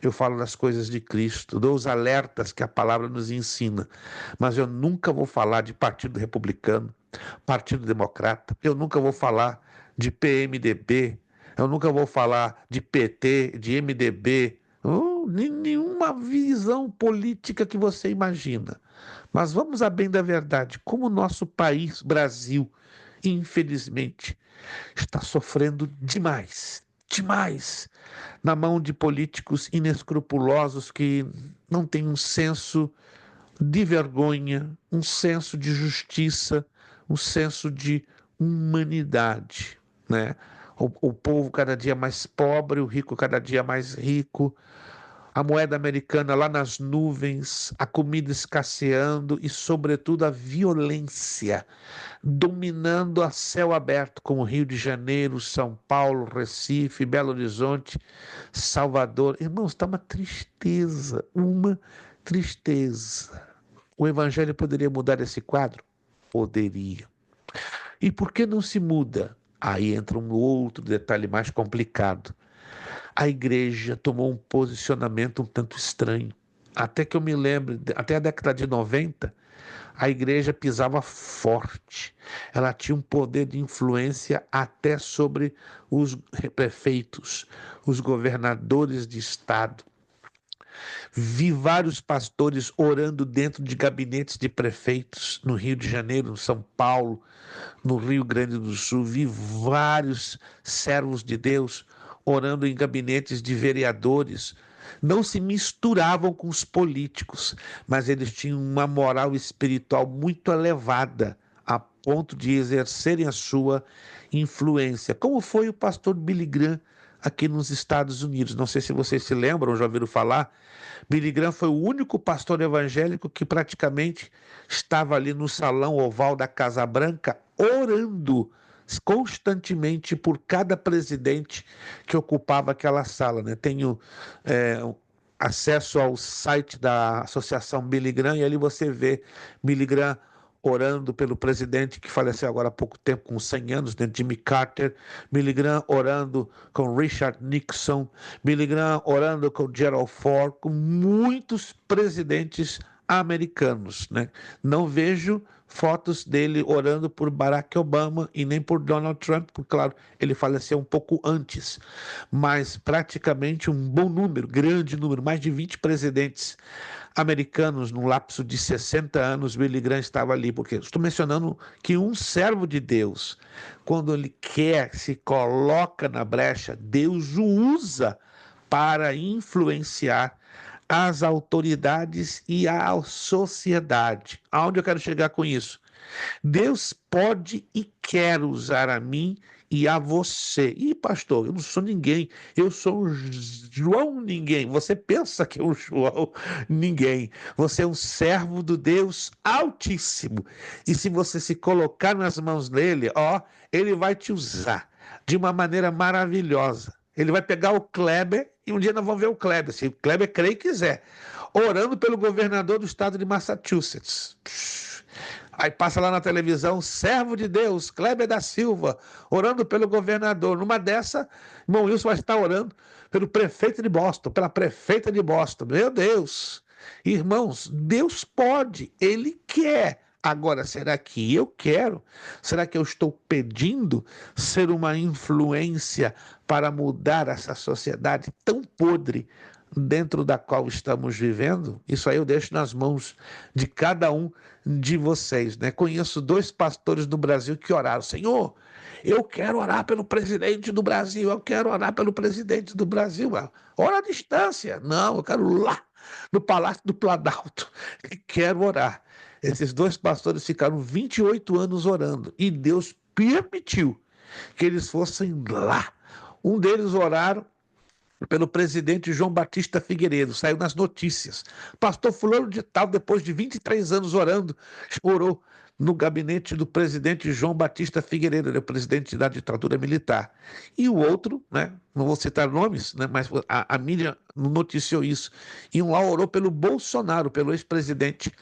Eu falo das coisas de Cristo, dou os alertas que a palavra nos ensina. Mas eu nunca vou falar de Partido Republicano, Partido Democrata. Eu nunca vou falar de PMDB. Eu nunca vou falar de PT, de MDB. Nenhuma visão política que você imagina. Mas vamos a bem da verdade. Como o nosso país, Brasil, infelizmente, está sofrendo demais na mão de políticos inescrupulosos que não têm um senso de vergonha, um senso de justiça, um senso de humanidade, né? O povo cada dia mais pobre, o rico cada dia mais rico, a moeda americana lá nas nuvens, a comida escasseando e, sobretudo, a violência dominando a céu aberto, como Rio de Janeiro, São Paulo, Recife, Belo Horizonte, Salvador. Irmãos, está uma tristeza. O Evangelho poderia mudar esse quadro? Poderia. E por que não se muda? Aí entra um outro detalhe mais complicado. A igreja tomou um posicionamento um tanto estranho. Até que eu me lembro, até a década de 90, a igreja pisava forte. Ela tinha um poder de influência até sobre os prefeitos, os governadores de estado. Vi vários pastores orando dentro de gabinetes de prefeitos no Rio de Janeiro, no São Paulo, no Rio Grande do Sul. Vi vários servos de Deus orando em gabinetes de vereadores. Não se misturavam com os políticos, mas eles tinham uma moral espiritual muito elevada, a ponto de exercerem a sua influência, como foi o pastor Billy Graham aqui nos Estados Unidos. Não sei se vocês se lembram, já ouviram falar. Billy Graham foi o único pastor evangélico que praticamente estava ali no salão oval da Casa Branca orando constantemente por cada presidente que ocupava aquela sala, né? Tenho acesso ao site da Associação Billy Graham e ali você vê Billy Graham orando pelo presidente que faleceu agora há pouco tempo, com 100 anos, né? Jimmy Carter. Billy Graham orando com Richard Nixon. Billy Graham orando com Gerald Ford, com muitos presidentes americanos, né? Não vejo fotos dele orando por Barack Obama e nem por Donald Trump, porque, claro, ele faleceu um pouco antes, mas praticamente um bom número, grande número, mais de 20 presidentes americanos num lapso de 60 anos, Billy Graham estava ali, porque estou mencionando que um servo de Deus, quando ele quer, se coloca na brecha, Deus o usa para influenciar as autoridades e a sociedade. Aonde eu quero chegar com isso? Deus pode e quer usar a mim e a você. Ih, pastor, eu não sou ninguém, eu sou um João ninguém. Você pensa que é um João ninguém. Você é um servo do Deus Altíssimo. E se você se colocar nas mãos dele, ele vai te usar de uma maneira maravilhosa. Ele vai pegar o Kleber, e um dia nós vamos ver o Kleber, se o Kleber crer e quiser, orando pelo governador do estado de Massachusetts. Aí passa lá na televisão, servo de Deus, Kleber da Silva, orando pelo governador. Numa dessa, irmão Wilson vai estar orando pelo prefeito de Boston, pela prefeita de Boston. Meu Deus! Irmãos, Deus pode, Ele quer Agora, será que eu quero? Será que eu estou pedindo ser uma influência para mudar essa sociedade tão podre dentro da qual estamos vivendo? Isso aí eu deixo nas mãos de cada um de vocês, né? Conheço 2 pastores do Brasil que oraram: Senhor, eu quero orar pelo presidente do Brasil, eu quero orar pelo presidente do Brasil. Ora à distância. Não, eu quero lá no Palácio do Planalto. Quero orar. Esses 2 pastores ficaram 28 anos orando e Deus permitiu que eles fossem lá. Um deles oraram pelo presidente João Batista Figueiredo, saiu nas notícias. Pastor fulano de tal, depois de 23 anos orando, orou no gabinete do presidente João Batista Figueiredo, ele é o presidente da ditadura militar. E o outro, né, não vou citar nomes, né, mas a mídia noticiou isso, e um lá orou pelo Bolsonaro, pelo ex-presidente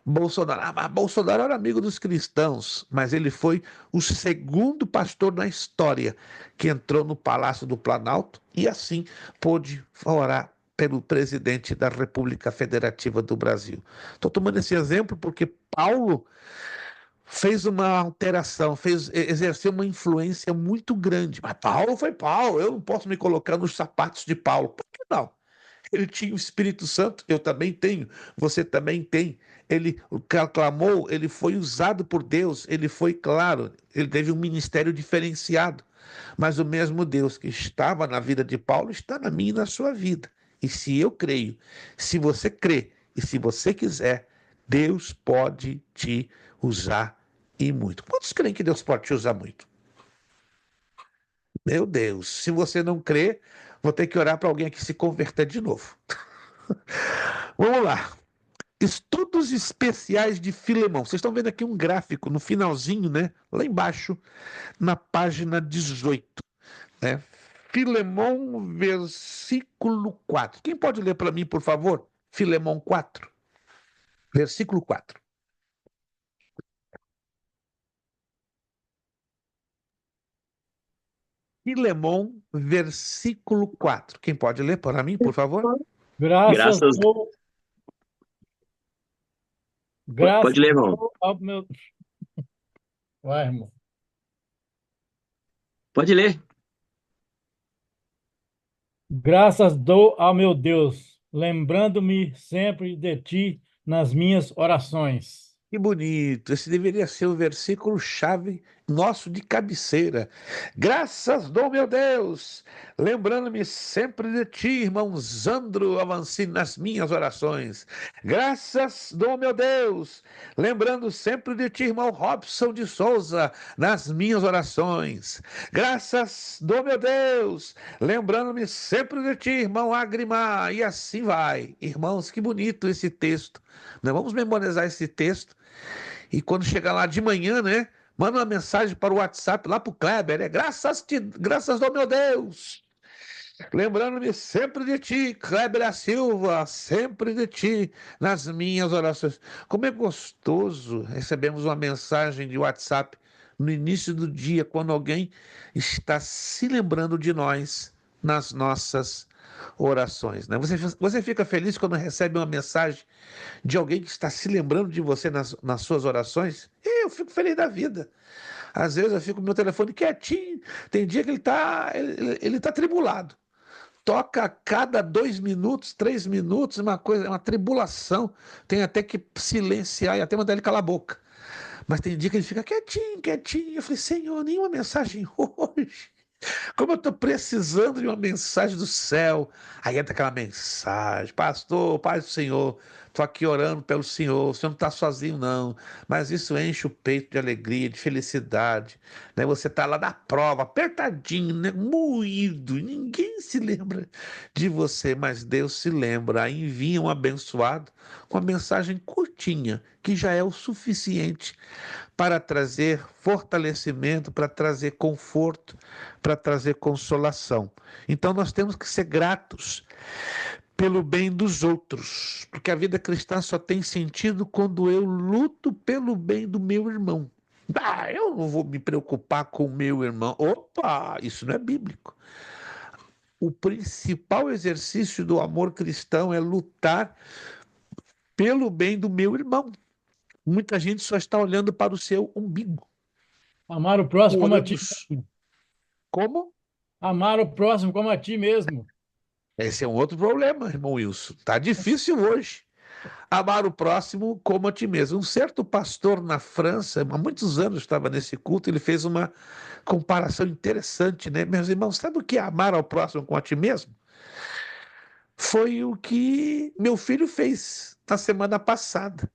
Bolsonaro. Mas Bolsonaro era amigo dos cristãos, mas ele foi o segundo pastor na história que entrou no Palácio do Planalto e assim pôde orar pelo presidente da República Federativa do Brasil. Estou tomando esse exemplo porque Paulo fez uma alteração, exerceu uma influência muito grande. Mas Paulo foi Paulo, eu não posso me colocar nos sapatos de Paulo. Por que não? Ele tinha o Espírito Santo, eu também tenho, você também tem. Ele clamou, ele foi usado por Deus, ele foi claro, ele teve um ministério diferenciado. Mas o mesmo Deus que estava na vida de Paulo está na minha e na sua vida. E se eu creio, se você crê e se você quiser, Deus pode te usar e muito. Quantos creem que Deus pode te usar muito? Meu Deus, se você não crê, vou ter que orar para alguém aqui se converter de novo. Vamos lá. Estudos especiais de Filemão. Vocês estão vendo aqui um gráfico no finalzinho, né? Lá embaixo, na página 18, né? Filemão, versículo 4. Quem pode ler para mim, por favor? Filemão 4, versículo 4. Filemão, versículo 4. Quem pode ler para mim, por favor? Graças Graças. dou, Pode graças ler, irmão. dou ao meu. Vai, irmão. Pode ler. Graças dou ao meu Deus, lembrando-me sempre de ti nas minhas orações. Que bonito, esse deveria ser o versículo-chave nosso de cabeceira. Graças dou, meu Deus, lembrando-me sempre de ti, irmão Zandro Avancini, nas minhas orações. Graças dou, meu Deus, lembrando sempre de ti, irmão Robson de Souza, nas minhas orações. Graças dou, meu Deus, lembrando-me sempre de ti, irmão Agrimar, e assim vai. Irmãos, que bonito esse texto. Nós vamos memorizar esse texto e quando chegar lá de manhã, né? Manda uma mensagem para o WhatsApp lá para o Kleber, né? Graças ao meu Deus. Lembrando-me sempre de ti, Kleber da Silva, sempre de ti, nas minhas orações. Como é gostoso recebemos uma mensagem de WhatsApp no início do dia, quando alguém está se lembrando de nós nas nossas orações, né? Você fica feliz quando recebe uma mensagem de alguém que está se lembrando de você nas suas orações? Eu fico feliz da vida. Às vezes eu fico com meu telefone quietinho, tem dia que ele tá tribulado. Toca a cada 2 minutos, 3 minutos, uma coisa, uma tribulação. Tem até que silenciar e até mandar ele calar a boca. Mas tem dia que ele fica quietinho, quietinho. Eu falei, Senhor, nenhuma mensagem hoje. Como eu estou precisando de uma mensagem do céu. Aí entra aquela mensagem: Pastor, Pai do Senhor, estou aqui orando pelo Senhor. O Senhor não está sozinho, não. Mas isso enche o peito de alegria, de felicidade, né? Você está lá na prova, apertadinho, né? Moído. Ninguém se lembra de você, mas Deus se lembra. Aí envia um abençoado com uma mensagem curtinha, que já é o suficiente para trazer fortalecimento, para trazer conforto, para trazer consolação. Então nós temos que ser gratos pelo bem dos outros, porque a vida cristã só tem sentido quando eu luto pelo bem do meu irmão. Eu não vou me preocupar com o meu irmão. Opa, isso não é bíblico. O principal exercício do amor cristão é lutar pelo bem do meu irmão. Muita gente só está olhando para o seu umbigo, Amar o próximo como a olhando ti mesmo. como. Amar o próximo como a ti mesmo. Esse é um outro problema, irmão Wilson. Tá difícil hoje. Amar o próximo como a ti mesmo. Um certo pastor na França, há muitos anos estava nesse culto, ele fez uma comparação interessante, né? Meus irmãos, sabe o que é amar ao próximo como a ti mesmo? Foi o que meu filho fez na semana passada.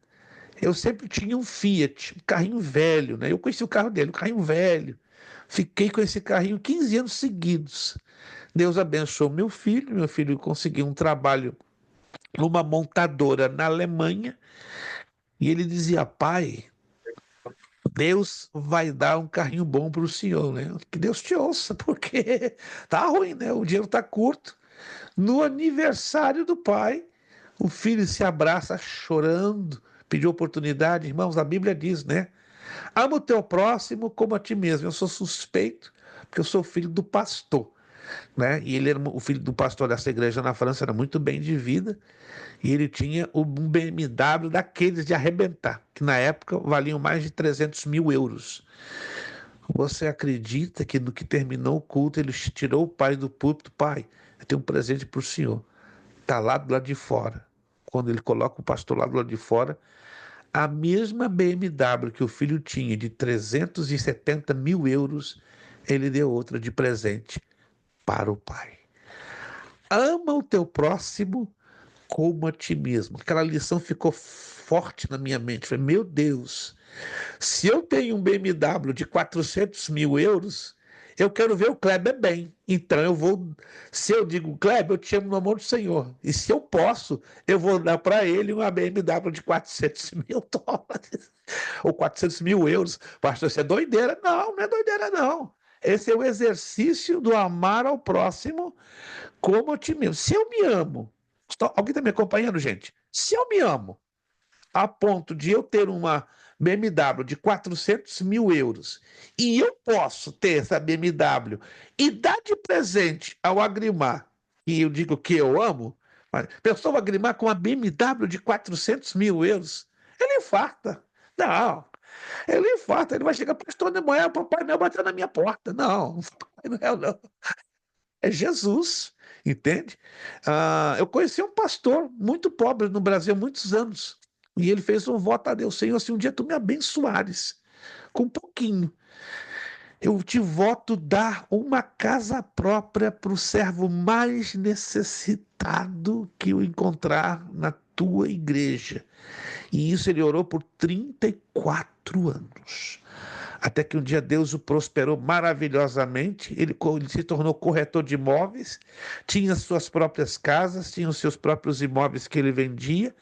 Eu sempre tinha um Fiat, um carrinho velho, né? Eu conheci o carro dele, um carrinho velho. Fiquei com esse carrinho 15 anos seguidos. Deus abençoou meu filho conseguiu um trabalho numa montadora na Alemanha, e ele dizia: pai, Deus vai dar um carrinho bom para o senhor, né? Que Deus te ouça, porque tá ruim, né? O dinheiro tá curto. No aniversário do pai, o filho se abraça chorando, pediu oportunidade. Irmãos, a Bíblia diz, né? Ama o teu próximo como a ti mesmo. Eu sou suspeito, porque eu sou filho do pastor, né? E ele era o filho do pastor dessa igreja na França, era muito bem de vida, e ele tinha um BMW daqueles de arrebentar, que na época valiam mais de 300 mil euros. Você acredita que no que terminou o culto, ele tirou o pai do púlpito? Pai, eu tenho um presente para o senhor. Está lá do lado de fora. Quando ele coloca o pastor lá do lado de fora, a mesma BMW que o filho tinha, de 370 mil euros, ele deu outra de presente para o pai. Ama o teu próximo como a ti mesmo. Aquela lição ficou forte na minha mente. Falei, meu Deus, se eu tenho um BMW de 400 mil euros, eu quero ver o Kleber bem. Então eu vou, se eu digo, Kleber, eu te amo no amor do Senhor. E se eu posso, eu vou dar para ele uma BMW de 400 mil dólares ou 400 mil euros. Pastor, isso é doideira? Não, não é doideira, não. Esse é o exercício do amar ao próximo como a ti mesmo. Se eu me amo, alguém está me acompanhando, gente? Se eu me amo a ponto de eu ter uma BMW de 400 mil euros e eu posso ter essa BMW e dar de presente ao Agrimar, e eu digo que eu amo, mas pensou o Agrimar com uma BMW de 400 mil euros, ele infarta. Não, ele infarta, ele vai chegar, pastor Noel, Papai Noel bateu na minha porta. Não, Papai Noel não. É Jesus, entende? Eu conheci um pastor muito pobre no Brasil há muitos anos. E ele fez um voto a Deus: Senhor, se um dia tu me abençoares com um pouquinho, eu te voto dar uma casa própria para o servo mais necessitado que eu encontrar na tua igreja. E isso ele orou por 34 anos. Até que um dia Deus o prosperou maravilhosamente, ele se tornou corretor de imóveis, tinha suas próprias casas, tinha os seus próprios imóveis que ele vendia,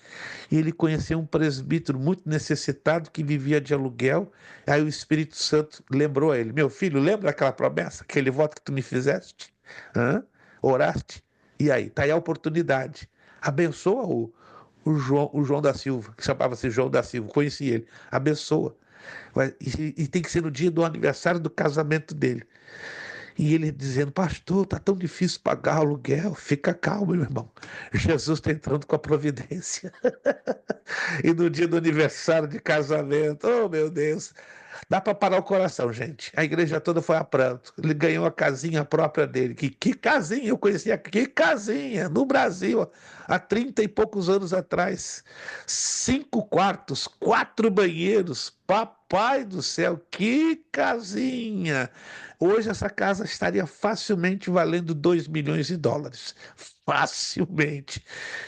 e ele conheceu um presbítero muito necessitado que vivia de aluguel. Aí o Espírito Santo lembrou a ele: meu filho, lembra aquela promessa, aquele voto que tu me fizeste? Hã? Oraste? E aí, está aí a oportunidade. Abençoa o João da Silva, que chamava-se João da Silva, conheci ele. Abençoa. E tem que ser no dia do aniversário do casamento dele. E ele dizendo: pastor, tá tão difícil pagar aluguel. Fica calmo, meu irmão. Jesus está entrando com a providência. E no dia do aniversário de casamento, oh meu Deus, dá para parar o coração, gente. A igreja toda foi a pranto. Ele ganhou a casinha própria dele. Que casinha? Eu conhecia, que casinha? No Brasil, há 30 e poucos anos atrás. 5 quartos, 4 banheiros. Papai do céu, que casinha! Hoje essa casa estaria facilmente valendo 2 milhões de dólares. Facilmente.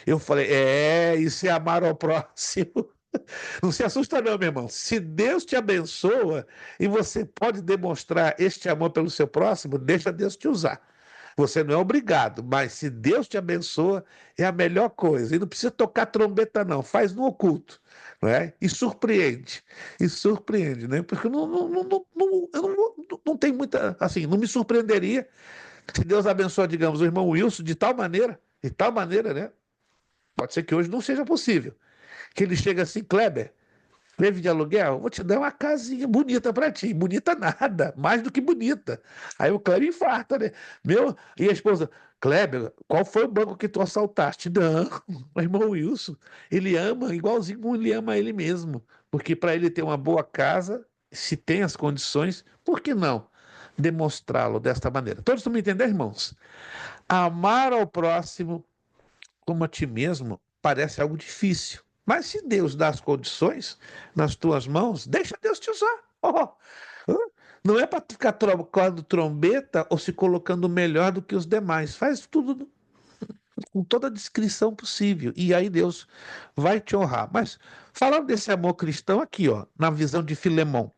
Eu falei, isso é amar ao próximo. Não se assusta não, meu irmão. Se Deus te abençoa e você pode demonstrar este amor pelo seu próximo, deixa Deus te usar. Você não é obrigado, mas se Deus te abençoa, é a melhor coisa. E não precisa tocar trombeta, não. Faz no oculto, não é? E surpreende, né? Porque eu não tenho muita, assim, não me surpreenderia se Deus abençoa, digamos, o irmão Wilson de tal maneira, né? Pode ser que hoje não seja possível. Que ele chega assim: Kleber, Vive de aluguel? Vou te dar uma casinha bonita para ti. Bonita nada, mais do que bonita. Aí o Kleber infarta, né? E a esposa, Kleber, qual foi o banco que tu assaltaste? Não, o irmão Wilson, ele ama igualzinho como ele ama ele mesmo. Porque para ele ter uma boa casa, se tem as condições, por que não demonstrá-lo desta maneira? Todos estão me entendendo, irmãos? Amar ao próximo como a ti mesmo parece algo difícil. Mas se Deus dá as condições nas tuas mãos, deixa Deus te usar. Oh, oh. Não é para ficar tocando trombeta ou se colocando melhor do que os demais. Faz tudo com toda a descrição possível. E aí Deus vai te honrar. Mas falando desse amor cristão aqui, ó, na visão de Filemão.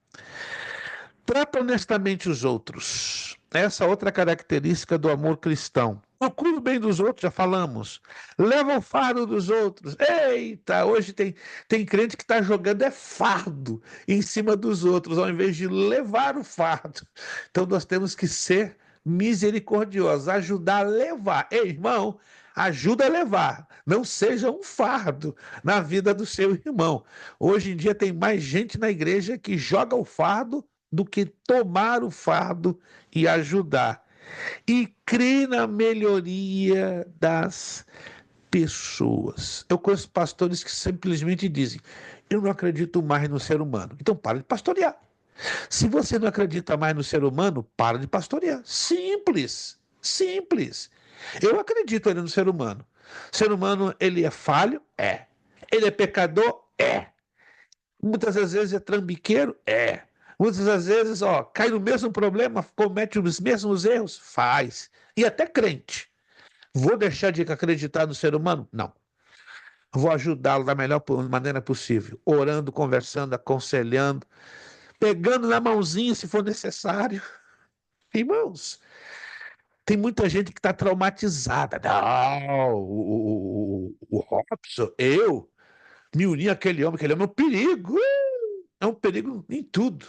Trata honestamente os outros. Essa outra característica do amor cristão. Procura o bem dos outros, já falamos. Leva o fardo dos outros. Eita, hoje tem crente que está jogando fardo em cima dos outros, ao invés de levar o fardo. Então nós temos que ser misericordiosos, ajudar a levar. Ei, irmão, ajuda a levar. Não seja um fardo na vida do seu irmão. Hoje em dia tem mais gente na igreja que joga o fardo do que tomar o fardo e ajudar. E crer na melhoria das pessoas. Eu conheço pastores que simplesmente dizem: eu não acredito mais no ser humano. Então para de pastorear. Se você não acredita mais no ser humano, para de pastorear. Simples. Simples. Eu acredito ainda no ser humano. O ser humano, ele é falho? É. Ele é pecador? É. Muitas das vezes é trambiqueiro? É. Muitas das vezes, ó, cai no mesmo problema, comete os mesmos erros? Faz. E até crente. Vou deixar de acreditar no ser humano? Não. Vou ajudá-lo da melhor maneira possível. Orando, conversando, aconselhando, pegando na mãozinha se for necessário. Irmãos, tem muita gente que está traumatizada. Não, o Robson, eu me uni àquele homem é um perigo. É um perigo em tudo.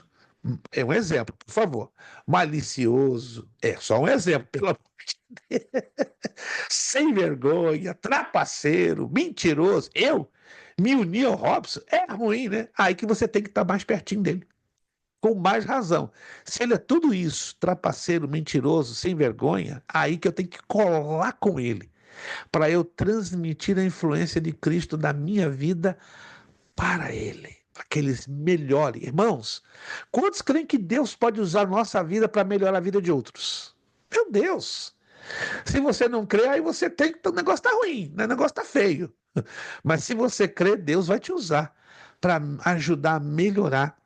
É um exemplo, por favor. Malicioso, é só um exemplo, pelo amor de Deus. Sem vergonha, trapaceiro, mentiroso. Eu me uni ao Robson, é ruim, né? Aí que você tem que estar mais pertinho dele. Com mais razão. Se ele é tudo isso, trapaceiro, mentiroso, sem vergonha, aí que eu tenho que colar com ele, para eu transmitir a influência de Cristo na minha vida para ele, para que eles melhorem. Irmãos, quantos creem que Deus pode usar a nossa vida para melhorar a vida de outros? Meu Deus! Se você não crê, aí você tem que. O negócio está ruim, né? O negócio está feio. Mas se você crê, Deus vai te usar para ajudar a melhorar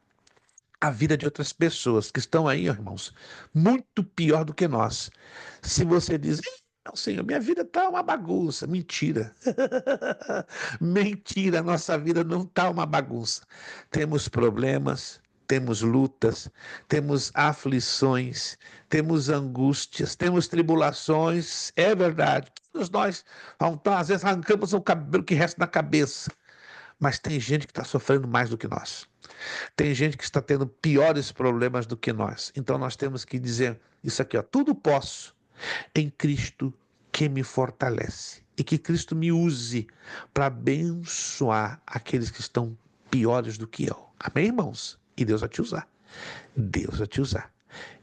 a vida de outras pessoas que estão aí, irmãos, muito pior do que nós. Se você diz, não, Senhor, minha vida está uma bagunça. Mentira. Mentira, nossa vida não está uma bagunça. Temos problemas, temos lutas, temos aflições, temos angústias, temos tribulações. É verdade. Todos nós, então, às vezes, arrancamos o cabelo que resta na cabeça. Mas tem gente que está sofrendo mais do que nós. Tem gente que está tendo piores problemas do que nós. Então nós temos que dizer isso aqui, ó, tudo posso em Cristo que me fortalece. E que Cristo me use para abençoar aqueles que estão piores do que eu. Amém, irmãos? E Deus vai te usar. Deus vai te usar.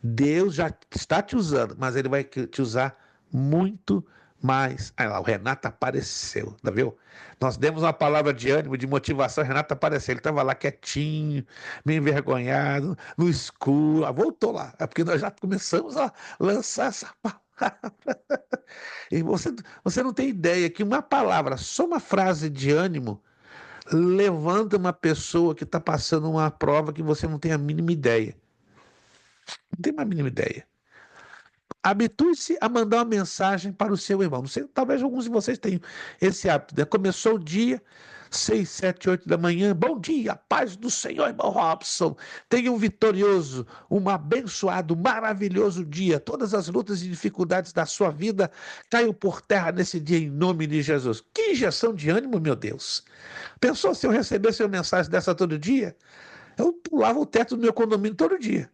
Deus já está te usando, mas Ele vai te usar muito mais. Aí lá, o Renato apareceu, tá vendo? Nós demos uma palavra de ânimo, de motivação, o Renato apareceu. Ele estava lá quietinho, meio envergonhado, no escuro. Ah, voltou lá, é porque nós já começamos a lançar essa palavra. E você não tem ideia que uma palavra, só uma frase de ânimo, levanta uma pessoa que está passando uma prova que você não tem a mínima ideia. Não tem a mínima ideia. Habitue-se a mandar uma mensagem para o seu irmão. Não sei, talvez alguns de vocês tenham esse hábito, né? Começou o dia, 6, 7, 8 da manhã. Bom dia, paz do Senhor, irmão Robson. Tenha um vitorioso, um abençoado, maravilhoso dia. Todas as lutas e dificuldades da sua vida caiam por terra nesse dia, em nome de Jesus. Que injeção de ânimo, meu Deus. Pensou se eu recebesse uma mensagem dessa todo dia? Eu pulava o teto do meu condomínio todo dia.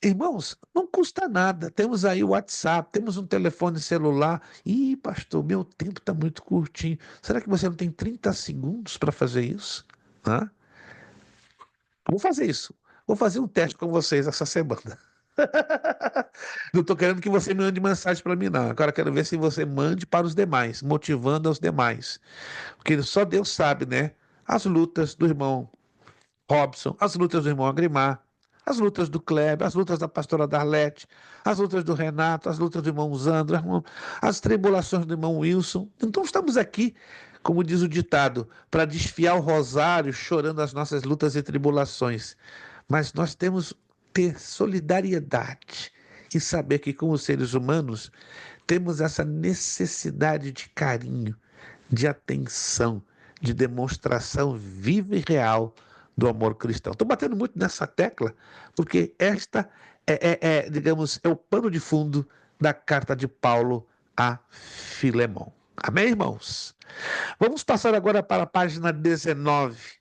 Irmãos, não custa nada. Temos aí o WhatsApp, temos um telefone celular. Ih, pastor, meu tempo está muito curtinho. Será que você não tem 30 segundos para fazer isso? Hã? Vou fazer isso. Vou fazer um teste com vocês essa semana. Não estou querendo que você mande mensagem para mim, não. Agora quero ver se você mande para os demais, motivando os demais. Porque só Deus sabe, né? As lutas do irmão Robson, as lutas do irmão Agrimar, as lutas do Kleber, as lutas da pastora Darlete, as lutas do Renato, as lutas do irmão Zandro, as tribulações do irmão Wilson. Então estamos aqui, como diz o ditado, para desfiar o rosário, chorando as nossas lutas e tribulações. Mas nós temos que ter solidariedade e saber que, como seres humanos, temos essa necessidade de carinho, de atenção, de demonstração viva e real do amor cristão. Estou batendo muito nessa tecla, porque esta digamos, é o pano de fundo da carta de Paulo a Filemão. Amém, irmãos? Vamos passar agora para a página 19.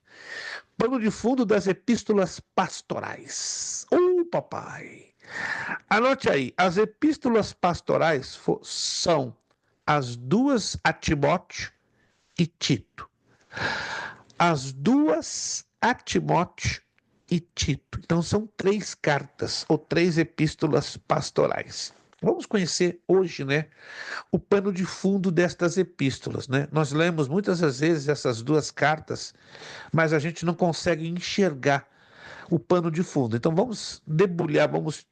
Pano de fundo das epístolas pastorais. Papai! Anote aí, as epístolas pastorais são as duas a Timóteo e Tito. As duas a Timóteo e Tito. Então são 3 cartas ou 3 epístolas pastorais. Vamos conhecer hoje, né, o pano de fundo destas epístolas, né? Nós lemos muitas das vezes essas 2 cartas, mas a gente não consegue enxergar o pano de fundo. Então vamos debulhar, vamos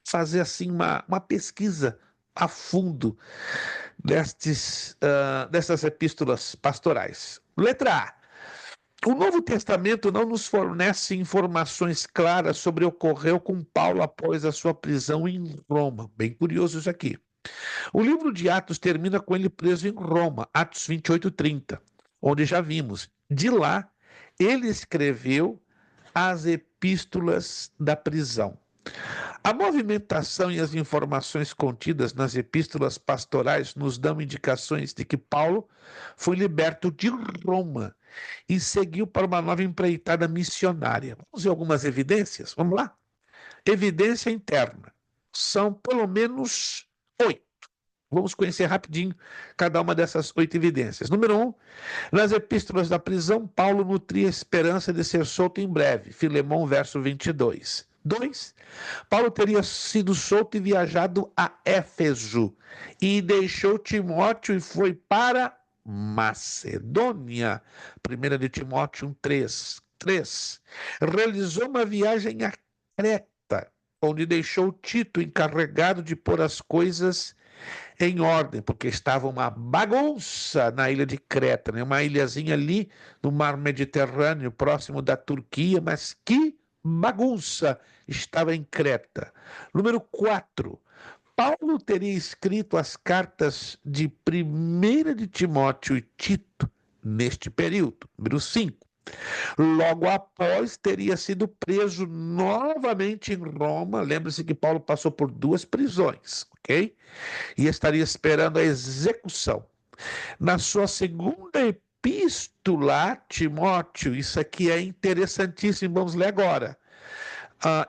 fazer assim uma pesquisa a fundo dessas epístolas pastorais. Letra A. O Novo Testamento não nos fornece informações claras sobre o que ocorreu com Paulo após a sua prisão em Roma. Bem curioso isso aqui. O livro de Atos termina com ele preso em Roma, Atos 28:30, onde já vimos. De lá, ele escreveu as epístolas da prisão. A movimentação e as informações contidas nas epístolas pastorais nos dão indicações de que Paulo foi liberto de Roma e seguiu para uma nova empreitada missionária. Vamos ver algumas evidências? Vamos lá? Evidência interna. São pelo menos 8. Vamos conhecer rapidinho cada uma dessas 8 evidências. Número 1, nas epístolas da prisão, Paulo nutria a esperança de ser solto em breve. Filemão, verso 22. 2, Paulo teria sido solto e viajado a Éfeso e deixou Timóteo e foi para Macedônia. 1 de Timóteo 1:3. 3, realizou uma viagem a Creta, onde deixou Tito encarregado de pôr as coisas em ordem, porque estava uma bagunça na ilha de Creta, né? Uma ilhazinha ali no mar Mediterrâneo, próximo da Turquia, mas que bagunça estava em Creta. Número 4. Paulo teria escrito as cartas de 1 de Timóteo e Tito neste período. Número 5. Logo após, teria sido preso novamente em Roma. Lembre-se que Paulo passou por 2 prisões, ok? E estaria esperando a execução. Na sua segunda epístola a Timóteo, isso aqui é interessantíssimo, vamos ler agora.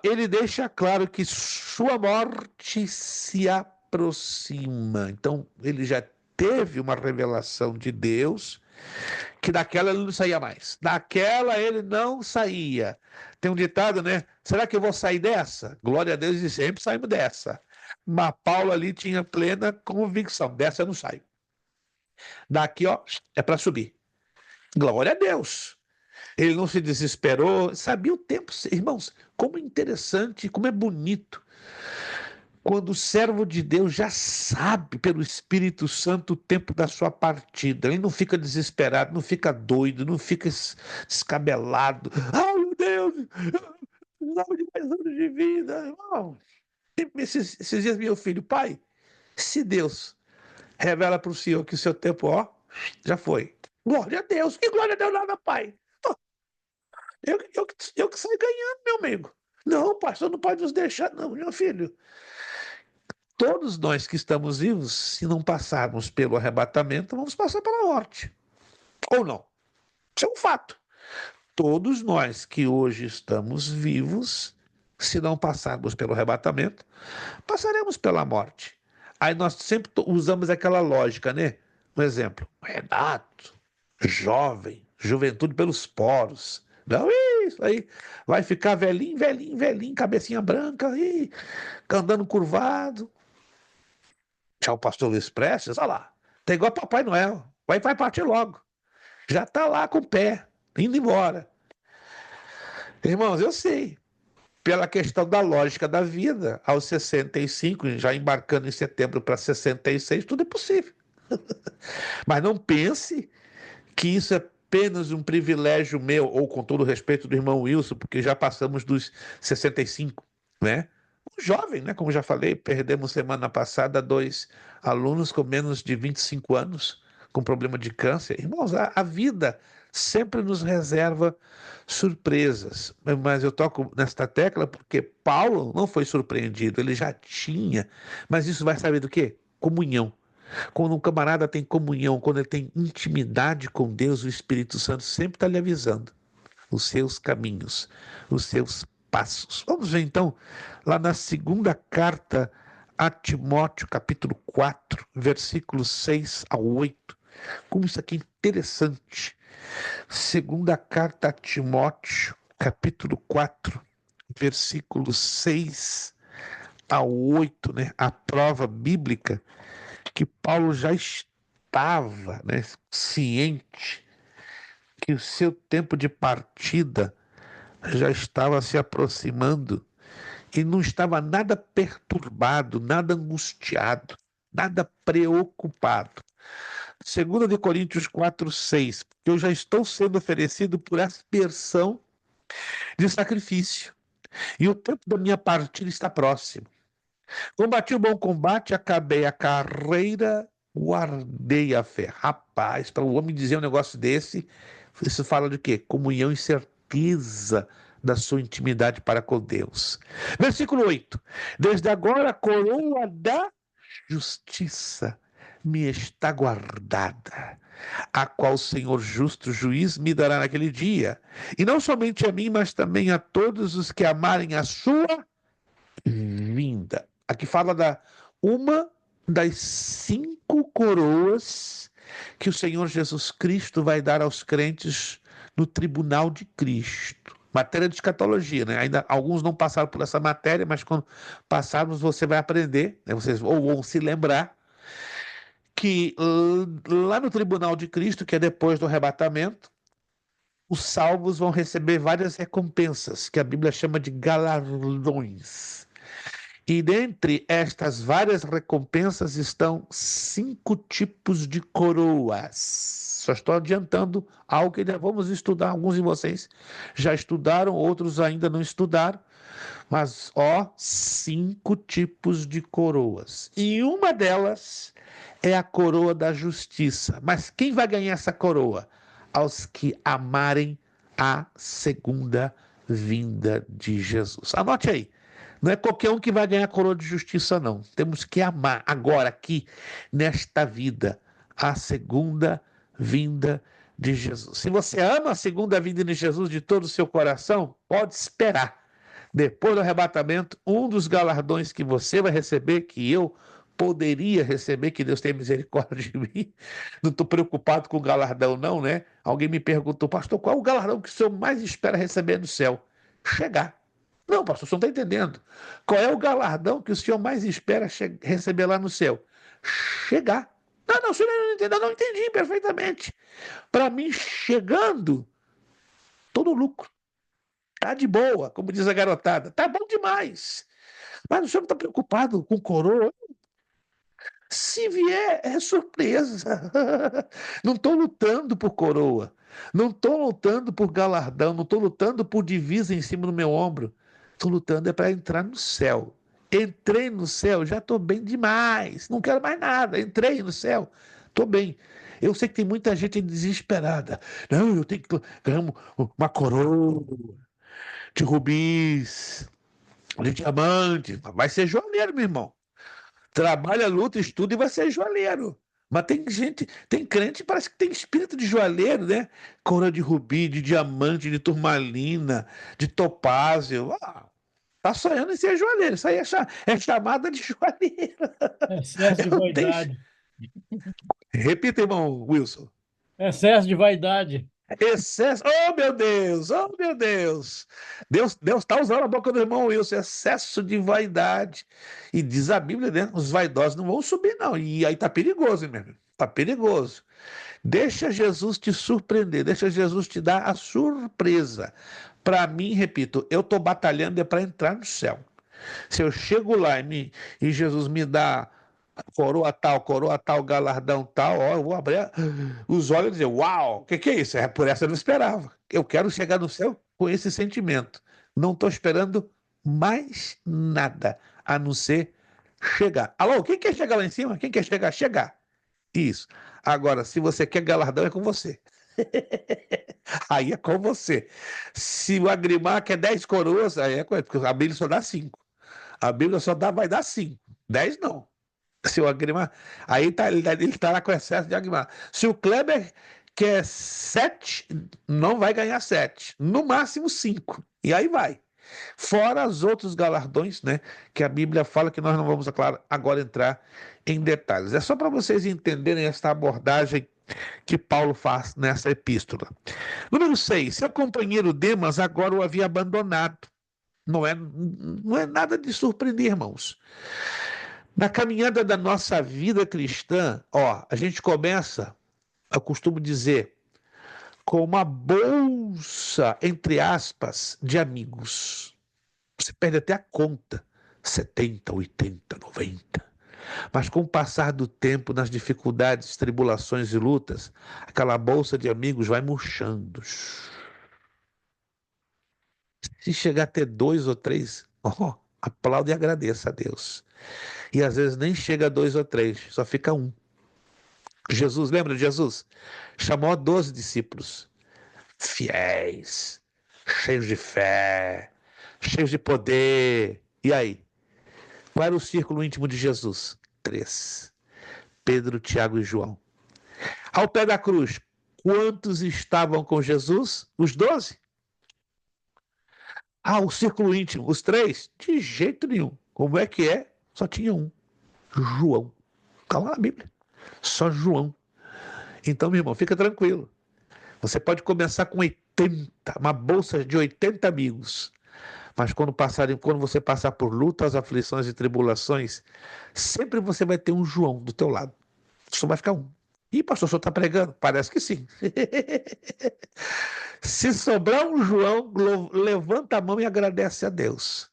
Ele deixa claro que sua morte se aproxima. Então, ele já teve uma revelação de Deus que daquela ele não saía mais. Daquela ele não saía. Tem um ditado, né? Será que eu vou sair dessa? Glória a Deus, e sempre saímos dessa. Mas Paulo ali tinha plena convicção. Dessa eu não saio. Daqui, ó, é para subir. Glória a Deus. Ele não se desesperou. Sabia o tempo. Irmãos, como é interessante, como é bonito quando o servo de Deus já sabe pelo Espírito Santo o tempo da sua partida. Ele não fica desesperado, não fica doido, não fica descabelado. Ai, meu Deus, eu precisava de mais anos de vida. Irmão, esses dias meu filho, pai, se Deus revela para o senhor que o seu tempo, ó, já foi. Glória a Deus. Que glória a Deus nada, pai. Eu que saio ganhando, meu amigo. Não, pastor, não pode nos deixar, não, meu filho. Todos nós que estamos vivos, se não passarmos pelo arrebatamento, vamos passar pela morte. Ou não. Isso é um fato. Todos nós que hoje estamos vivos, Se não passarmos pelo arrebatamento, passaremos pela morte. Aí nós sempre usamos aquela lógica, né? Um exemplo, Renato, jovem, juventude pelos poros. Não, isso aí vai ficar velhinho, velhinho, velhinho, cabecinha branca, aí, andando curvado. Tchau, pastor Luiz Prestes, olha lá. Tá igual Papai Noel. Vai partir logo. Já tá lá com o pé, indo embora. Irmãos, eu sei. Pela questão da lógica da vida, aos 65, já embarcando em setembro para 66, tudo é possível. Mas não pense que isso é apenas um privilégio meu, ou com todo o respeito do irmão Wilson, porque já passamos dos 65, né? Um jovem, né? Como já falei, perdemos semana passada 2 alunos com menos de 25 anos, com problema de câncer. Irmãos, a vida sempre nos reserva surpresas. Mas eu toco nesta tecla porque Paulo não foi surpreendido, ele já tinha. Mas isso vai saber do quê? Comunhão. Quando um camarada tem comunhão, quando ele tem intimidade com Deus, o Espírito Santo sempre está lhe avisando os seus caminhos, os seus passos. Vamos ver então, lá na segunda carta a Timóteo, capítulo 4, versículos 6 a 8. Como isso aqui é interessante. Segunda carta a Timóteo, capítulo 4, versículos 6 a 8, né? A prova bíblica que Paulo já estava, né, ciente que o seu tempo de partida já estava se aproximando e não estava nada perturbado, nada angustiado, nada preocupado. 2 de Coríntios 4:6, porque eu já estou sendo oferecido por aspersão de sacrifício, e o tempo da minha partida está próximo. Combati o bom combate, acabei a carreira, guardei a fé. Rapaz, para o homem dizer um negócio desse, isso fala de quê? Comunhão e certeza da sua intimidade para com Deus. Versículo 8. Desde agora a coroa da justiça me está guardada, a qual o Senhor justo juiz me dará naquele dia. E não somente a mim, mas também a todos os que amarem a sua vinda. Aqui fala da uma das 5 coroas que o Senhor Jesus Cristo vai dar aos crentes no tribunal de Cristo. Matéria de escatologia, né? Ainda alguns não passaram por essa matéria, mas quando passarmos você vai aprender, né? Vocês vão se lembrar que lá no tribunal de Cristo, que é depois do arrebatamento, os salvos vão receber várias recompensas, que a Bíblia chama de galardões. E dentre estas várias recompensas estão 5 tipos de coroas. Só estou adiantando algo que ainda vamos estudar. Alguns de vocês já estudaram, outros ainda não estudaram. Mas, 5 tipos de coroas. E uma delas é a coroa da justiça. Mas quem vai ganhar essa coroa? Aos que amarem a segunda vinda de Jesus. Anote aí. Não é qualquer um que vai ganhar a coroa de justiça, não. Temos que amar agora, aqui, nesta vida, a segunda vinda de Jesus. Se você ama a segunda vinda de Jesus de todo o seu coração, pode esperar. Depois do arrebatamento, um dos galardões que você vai receber, que eu poderia receber, que Deus tenha misericórdia de mim, não estou preocupado com o galardão, não, né? Alguém me perguntou, pastor, qual é o galardão que o senhor mais espera receber no céu? Chegar. Não, pastor, você não está entendendo. Qual é o galardão que o senhor mais espera receber lá no céu? Chegar. Não, o senhor não entendeu, não entendi perfeitamente. Para mim, chegando, todo lucro. Tá de boa, como diz a garotada. Tá bom demais. Mas o senhor não está preocupado com coroa? Se vier, é surpresa. Não estou lutando por coroa. Não estou lutando por galardão. Não estou lutando por divisa em cima do meu ombro. Estou lutando para entrar no céu. Entrei no céu, já estou bem demais. Não quero mais nada. Entrei no céu, estou bem. Eu sei que tem muita gente desesperada. Não, eu tenho que ganhar uma coroa de rubis, de diamante. Vai ser joalheiro, meu irmão. Trabalha, luta, estuda e vai ser joalheiro. Mas tem gente, tem crente, parece que tem espírito de joalheiro, né? Coroa de rubi, de diamante, de turmalina, de topázio. Tá sonhando em ser joalheiro. Isso aí é chamada de joalheiro. Excesso de Não tem... vaidade. Repita, irmão Wilson. Excesso de vaidade. Excesso. Oh, meu Deus! Oh, meu Deus! Deus está usando a boca do irmão Wilson. Excesso de vaidade. E diz a Bíblia, né? Os vaidosos não vão subir, não. E aí tá perigoso, hein, meu irmão? Tá perigoso. Deixa Jesus te surpreender. Deixa Jesus te dar a surpresa. Para mim, repito, eu estou batalhando para entrar no céu. Se eu chego lá e Jesus me dá coroa tal, galardão tal, ó, eu vou abrir os olhos e dizer, uau, o que é isso? É por essa eu não esperava. Eu quero chegar no céu com esse sentimento. Não estou esperando mais nada, a não ser chegar. Alô, quem quer chegar lá em cima? Quem quer chegar? Chegar. Isso. Agora, se você quer galardão, é com você. Aí é com você. Se o Agrimar quer 10 coroas, aí é com ele, porque a Bíblia só dá 5. A Bíblia vai dar 5. 10 não. Se o Agrimar. Aí ele tá lá com excesso de Agrimar. Se o Kleber quer 7, não vai ganhar 7. No máximo 5. E aí vai. Fora os outros galardões, né? Que a Bíblia fala que nós não vamos, claro, agora entrar em detalhes. É só para vocês entenderem essa abordagem que Paulo faz nessa epístola. Número 6. Seu companheiro Demas agora o havia abandonado. Não é nada de surpreender, irmãos. Na caminhada da nossa vida cristã, ó, a gente começa, eu costumo dizer, com uma bolsa, entre aspas, de amigos. Você perde até a conta. 70, 80, 90. Mas com o passar do tempo, nas dificuldades, tribulações e lutas, aquela bolsa de amigos vai murchando. Se chegar a ter 2 ou 3, aplaude e agradeça a Deus. E às vezes nem chega a 2 ou 3, só fica 1. Jesus, lembra de Jesus? Chamou 12 discípulos, fiéis, cheios de fé, cheios de poder. E aí? Qual era o círculo íntimo de Jesus? 3. Pedro, Tiago e João. Ao pé da cruz, quantos estavam com Jesus? Os 12. O círculo íntimo, os 3? De jeito nenhum. Como é que é? Só tinha um. João. Está lá na Bíblia. Só João. Então, meu irmão, fica tranquilo. Você pode começar com 80, uma bolsa de 80 amigos. Mas quando você passar por lutas, aflições e tribulações, sempre você vai ter um João do teu lado. Só vai ficar um. Ih, pastor, o senhor está pregando? Parece que sim. Se sobrar um João, levanta a mão e agradece a Deus.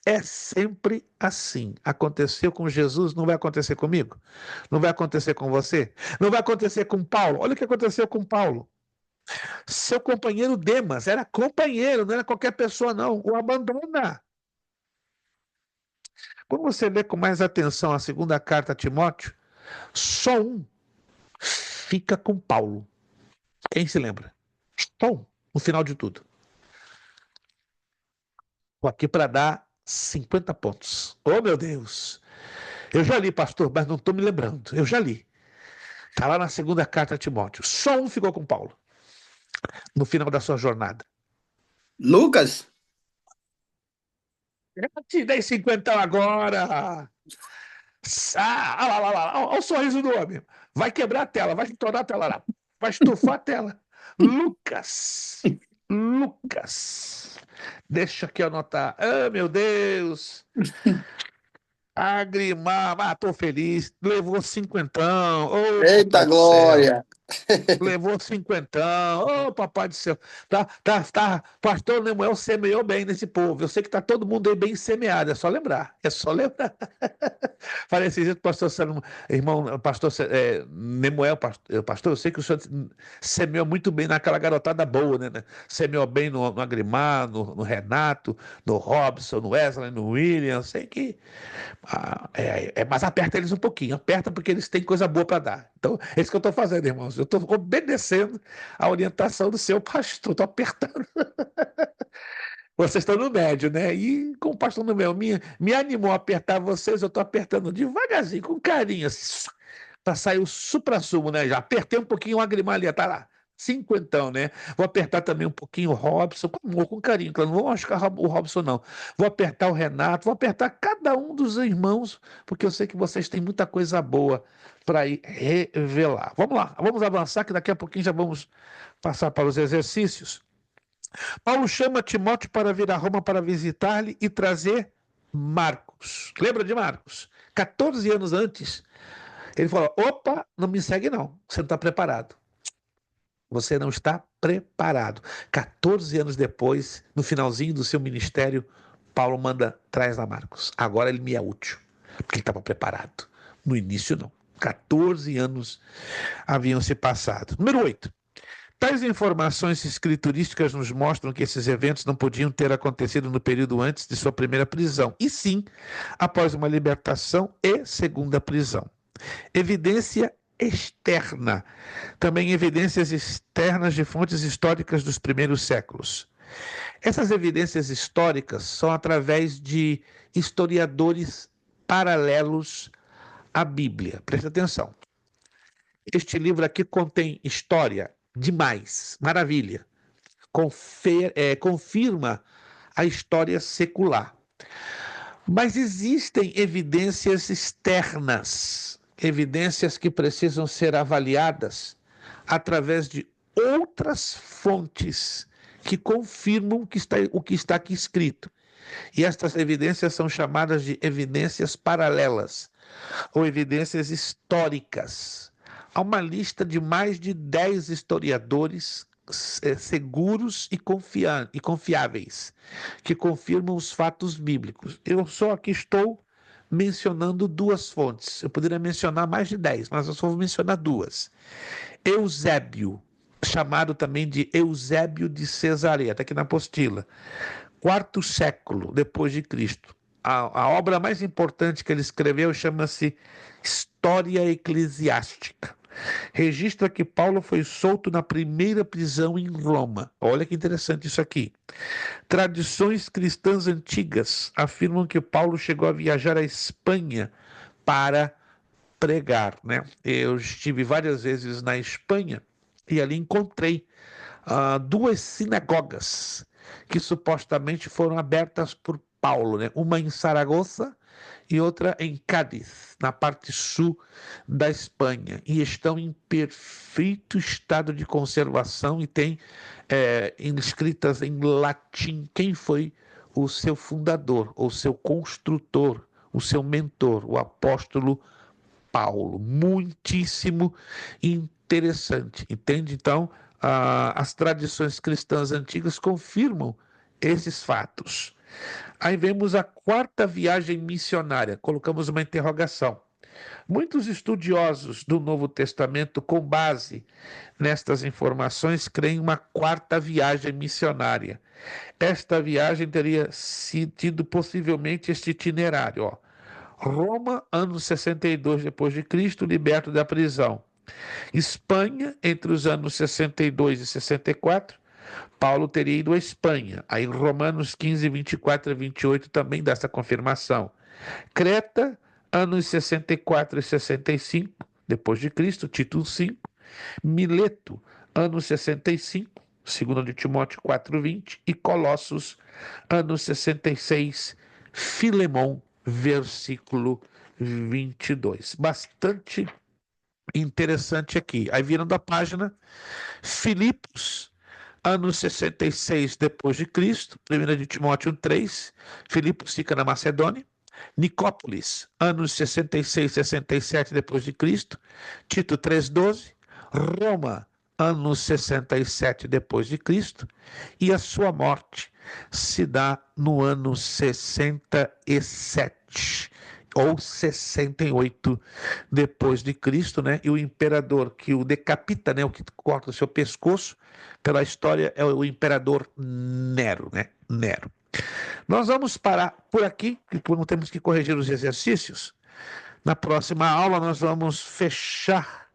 É sempre assim. Aconteceu com Jesus, não vai acontecer comigo? Não vai acontecer com você? Não vai acontecer com Paulo? Olha o que aconteceu com Paulo. Seu companheiro Demas, era companheiro, não era qualquer pessoa, não. O abandona. Quando você lê com mais atenção a segunda carta a Timóteo, só um fica com Paulo. Quem se lembra? Só um, no final de tudo. Estou aqui para dar 50 pontos. Oh, meu Deus! Eu já li, pastor, mas não estou me lembrando. Eu já li. Está lá na segunda carta a Timóteo. Só um ficou com Paulo no final da sua jornada. Lucas? Eu te dei 50 agora. Olha o sorriso do homem. Vai quebrar a tela, vai estourar a tela lá. Vai estufar a tela. Lucas. Deixa aqui anotar. Ah, meu Deus. Agrimar, tô feliz. Levou 50. Oh, Eita glória! Levou 50. Oh, papai do céu. Tá. Pastor Nemuel semeou bem nesse povo. Eu sei que tá todo mundo aí bem semeado. É só lembrar. Falei assim, pastor, irmão, pastor Nemuel, pastor, eu sei que o senhor semeou muito bem naquela garotada boa, né? Semeou bem no Agrimar, no Renato, no Robson, no Wesley, no William. Eu sei que. Mas aperta eles um pouquinho. Aperta porque eles têm coisa boa para dar. Então, é isso que eu estou fazendo, irmãos. Eu estou obedecendo a orientação do seu pastor. Estou apertando. Vocês estão no médio, né? E com o pastor no meu, me animou a apertar vocês, eu estou apertando devagarzinho, com carinho, assim, para sair o supra-sumo, né? Já apertei um pouquinho o Agrimar ali, tá lá. Cinquentão, né? Vou apertar também um pouquinho o Robson, com amor, com carinho, claro, não vou machucar o Robson, não. Vou apertar o Renato, vou apertar cada um dos irmãos, porque eu sei que vocês têm muita coisa boa para ir revelar. Vamos lá, vamos avançar, que daqui a pouquinho já vamos passar para os exercícios. Paulo chama Timóteo para vir a Roma para visitar-lhe e trazer Marcos. Lembra de Marcos? 14 anos antes, ele falou: opa, não me segue não, você não está preparado. Você não está preparado. 14 anos depois, no finalzinho do seu ministério, Paulo manda, traz lá Marcos. Agora ele me é útil, porque ele estava preparado. No início, não. 14 anos haviam se passado. Número 8. Tais informações escriturísticas nos mostram que esses eventos não podiam ter acontecido no período antes de sua primeira prisão, e sim após uma libertação e segunda prisão. Evidência externa, também evidências externas de fontes históricas dos primeiros séculos. Essas evidências históricas são através de historiadores paralelos à Bíblia. Presta atenção. Este livro aqui contém história demais, maravilha. Confirma a história secular. Mas existem evidências externas, evidências que precisam ser avaliadas através de outras fontes que confirmam o que está aqui escrito. E estas evidências são chamadas de evidências paralelas ou evidências históricas. Há uma lista de mais de 10 historiadores seguros e confiáveis que confirmam os fatos bíblicos. Eu só aqui estou mencionando duas fontes. Eu poderia mencionar mais de 10, mas eu só vou mencionar duas. Eusébio, chamado também de Eusébio de Cesareia, está aqui na apostila. 4º século depois de Cristo. A obra mais importante que ele escreveu chama-se História Eclesiástica. Registra que Paulo foi solto na primeira prisão em Roma. Olha que interessante isso aqui. Tradições cristãs antigas afirmam que Paulo chegou a viajar à Espanha para pregar, né? Eu estive várias vezes na Espanha e ali encontrei 2 sinagogas que supostamente foram abertas por Paulo, né? Uma em Saragoça e outra em Cádiz, na parte sul da Espanha, e estão em perfeito estado de conservação e tem escritas em latim quem foi o seu fundador, ou seu construtor, o seu mentor, o apóstolo Paulo. Muitíssimo interessante, entende? Então, as tradições cristãs antigas confirmam esses fatos. Aí vemos a 4ª viagem missionária, colocamos uma interrogação. Muitos estudiosos do Novo Testamento, com base nestas informações, creem uma 4ª viagem missionária. Esta viagem teria tido possivelmente este itinerário, ó. Roma, ano 62 depois de Cristo, liberto da prisão. Espanha, entre os anos 62 e 64, Paulo teria ido à Espanha. Aí Romanos 15, 24 a 28 também dá essa confirmação. Creta, anos 64 e 65, depois de Cristo, Título 5. Mileto, anos 65, segundo de Timóteo 4, 20. E Colossos, anos 66, Filemon, versículo 22. Bastante interessante aqui. Aí virando a página, Filipos, ano 66 depois de Cristo, 1 de Timóteo 3, Filipos fica na Macedônia. Nicópolis, anos 66 e 67 depois de Cristo, Tito 3:12. Roma, anos 67 depois de Cristo, e a sua morte se dá no ano 67 ou 68 depois de Cristo, né? E o imperador que o decapita, né, o que corta o seu pescoço, pela história é o imperador Nero, né? Nero. Nós vamos parar por aqui, porque não temos que corrigir os exercícios. Na próxima aula nós vamos fechar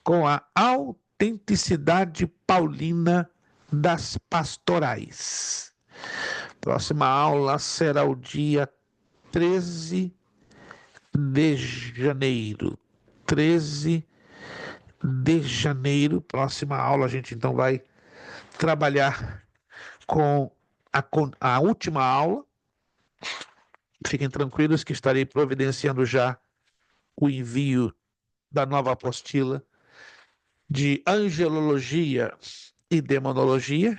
com a autenticidade paulina das pastorais. Próxima aula será o dia 13 de janeiro. 13 de janeiro. Próxima aula a gente então vai trabalhar com a última aula. Fiquem tranquilos que estarei providenciando já o envio da nova apostila de angelologia e demonologia.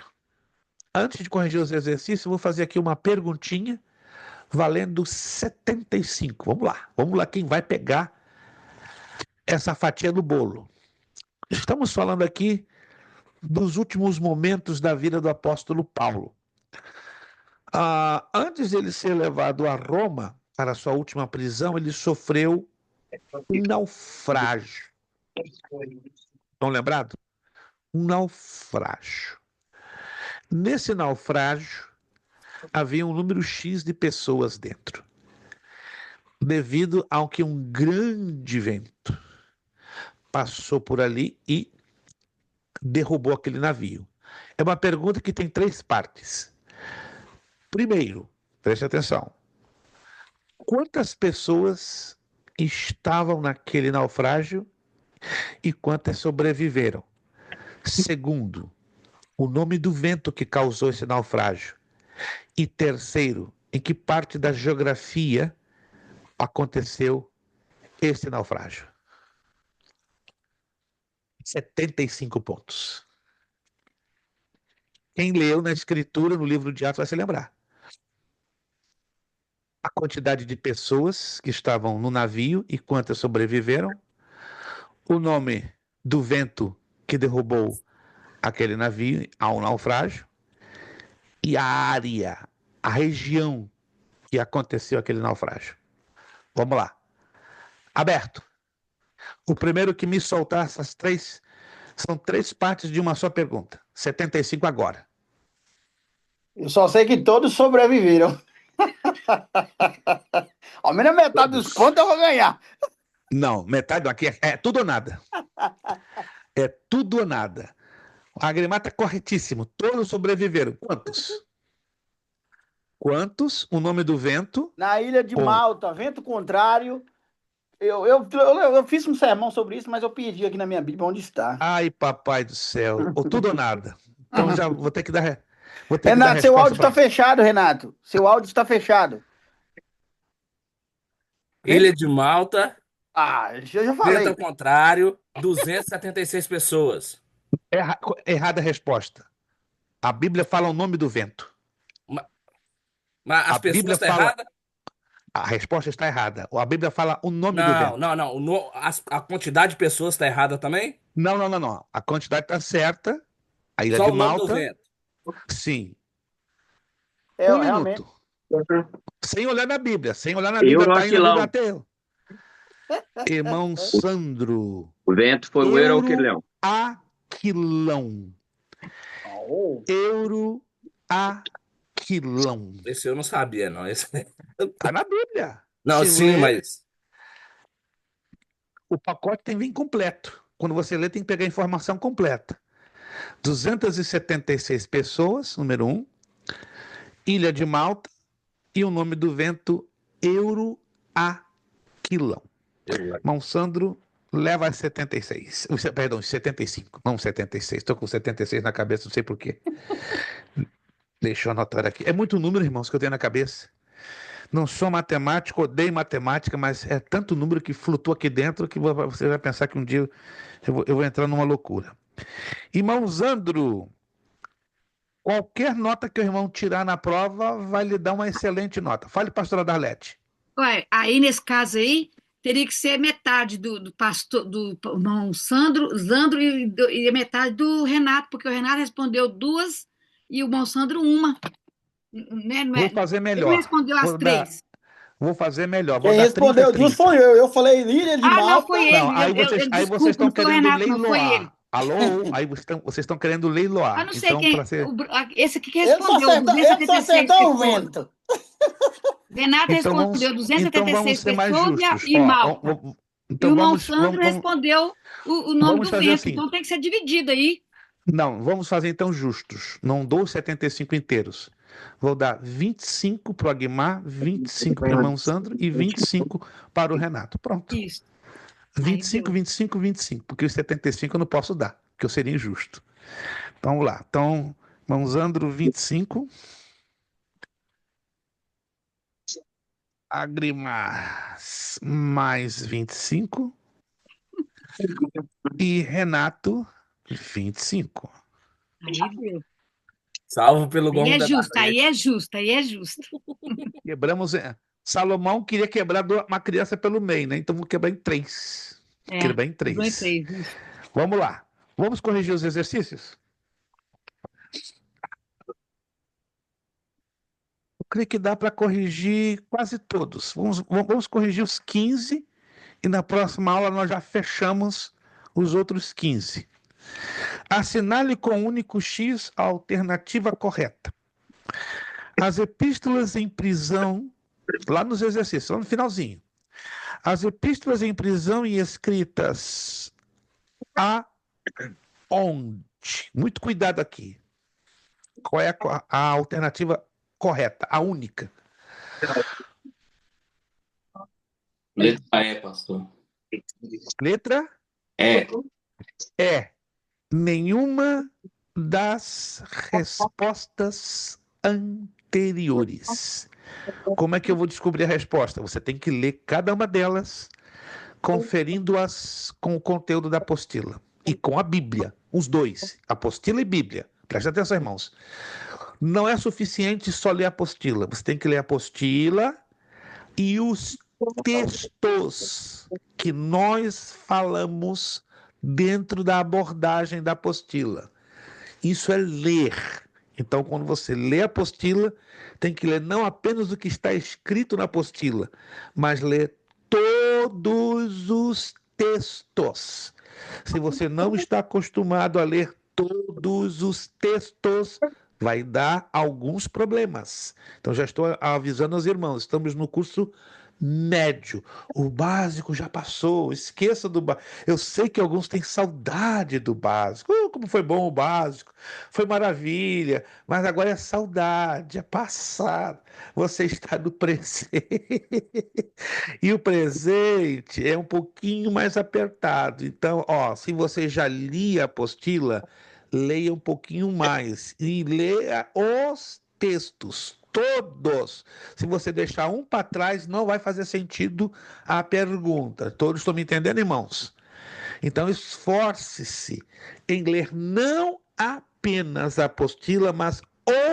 Antes de corrigir os exercícios, vou fazer aqui uma perguntinha valendo 75. Vamos lá, quem vai pegar essa fatia do bolo? Estamos falando aqui dos últimos momentos da vida do apóstolo Paulo. Antes de ele ser levado a Roma para a sua última prisão, ele sofreu um naufrágio. Estão lembrados? Um naufrágio. Nesse naufrágio, havia um número X de pessoas dentro, devido ao que um grande vento passou por ali e derrubou aquele navio. É uma pergunta que tem 3 partes. Primeiro, preste atenção. Quantas pessoas estavam naquele naufrágio e quantas sobreviveram? Segundo, o nome do vento que causou esse naufrágio. E terceiro, em que parte da geografia aconteceu esse naufrágio? 75 pontos. Quem leu na escritura, no livro de Atos, vai se lembrar. A quantidade de pessoas que estavam no navio e quantas sobreviveram. O nome do vento que derrubou aquele navio ao naufrágio. E a área, a região que aconteceu aquele naufrágio. Vamos lá. Aberto. O primeiro que me soltar essas 3, são 3 partes de uma só pergunta. 75 agora. Eu só sei que todos sobreviveram. Ao menos metade dos pontos eu vou ganhar. Não, metade aqui é tudo ou nada. É tudo ou nada. A Agrimata está corretíssimo. Todos sobreviveram. Quantos? Quantos? O nome do vento? Na ilha de Malta, vento contrário. Eu fiz um sermão sobre isso, mas eu perdi aqui na minha Bíblia onde está. Ai, papai do céu. Ou tudo ou nada. Então já vou ter que dar. Renato, seu áudio está fechado, Renato. Seu áudio está fechado. Ilha de Malta, Eu já vento falei. ao contrário, 276 pessoas. Errada a resposta. A Bíblia fala o nome do vento. Mas as A pessoas Bíblia estão fala- erradas? A resposta está errada. A Bíblia fala o nome do vento. Não. A quantidade de pessoas está errada também? Não. A quantidade está certa. A Ilha Só de o nome do Malta. vento. Sim. Eu, Um realmente. minuto. Sem olhar na Bíblia. Sem olhar na Bíblia. Está indo no Bíblia. Irmão Sandro. O vento foi o Euroquilão. Aquilão. Euroaquilão. Esse eu não sabia, não. Esse... Está na Bíblia. Não, Se sim, ler, mas... o pacote tem que vir completo. Quando você lê, tem que pegar a informação completa. 276 pessoas, número 1. Ilha de Malta. E o nome do vento, Euroaquilão. Irmão Sandro leva as 76. Perdão, 75. Não 76. Estou com 76 na cabeça, não sei porquê. Deixa eu anotar aqui. É muito número, irmãos, que eu tenho na cabeça. Não sou matemático, odeio matemática, mas é tanto número que flutua aqui dentro que você vai pensar que um dia eu vou entrar numa loucura. Irmão Sandro, qualquer nota que o irmão tirar na prova vai lhe dar uma excelente nota. Fale, pastora Darlete. Ué, aí nesse caso aí, teria que ser metade do pastor, do irmão Sandro e metade do Renato, porque o Renato respondeu 2 e o irmão Sandro 1. Né? Vou fazer melhor. Ele respondeu as 3. Vou fazer melhor. Quem respondeu disso foi eu. Eu falei Ilha de Malta. Não, foi ele. Não, aí vocês estão querendo Renato, não foi ele. leiloar. Alô? Aí vocês estão querendo leiloar. Não sei então, quem. Esse aqui que respondeu. Ele só acertou o vento. Renato respondeu 276 pessoas e Malta. Então e o irmão Sandro respondeu o nome do vento. Assim. Então tem que ser dividido aí. Não, vamos fazer então justos. Não dou 75 inteiros. Vou dar 25 para o Aguimar, 25 para o irmão Sandro e 25 para o Renato. Pronto. Isso. Aí 25, deu. 25, 25, porque os 75 eu não posso dar, porque eu seria injusto. Então, vamos lá. Então, Mãozandro 25, Agrimas mais 25 e Renato 25. Aí deu. Salvo pelo Aí gongo é da justo, aí Darlete. é justo, aí é justo. Quebramos. Salomão queria quebrar uma criança pelo meio, né? Então vamos quebrar em 3. É, Quebrar em quebrou em 3. 3, isso. Vamos lá. Vamos corrigir os exercícios? Eu creio que dá para corrigir quase todos. Vamos corrigir os 15 e na próxima aula nós já fechamos os outros 15. Assinale com único X a alternativa correta. As epístolas em prisão, lá nos exercícios, lá no finalzinho. As epístolas em prisão e escritas aonde? Muito cuidado aqui. Qual é a alternativa correta, a única? Letra E, pastor. Letra É. E. Nenhuma das respostas anteriores. Como é que eu vou descobrir a resposta? Você tem que ler cada uma delas, conferindo-as com o conteúdo da apostila e com a Bíblia, os dois, apostila e Bíblia. Preste atenção, irmãos. Não é suficiente só ler a apostila. Você tem que ler a apostila e os textos que nós falamos dentro da abordagem da apostila. Isso é ler. Então, quando você lê a apostila, tem que ler não apenas o que está escrito na apostila, mas ler todos os textos. Se você não está acostumado a ler todos os textos, vai dar alguns problemas. Então, já estou avisando aos irmãos, estamos no curso médio. O básico já passou, esqueça do básico. Eu sei que alguns têm saudade do básico. Como foi bom o básico, foi maravilha, mas agora é saudade, é passado. Você está no presente. E o presente é um pouquinho mais apertado. Então, se você já lia a apostila, leia um pouquinho mais e leia os textos, todos. Se você deixar um para trás, não vai fazer sentido a pergunta. Todos estão me entendendo, irmãos? Então, esforce-se em ler não apenas a apostila, mas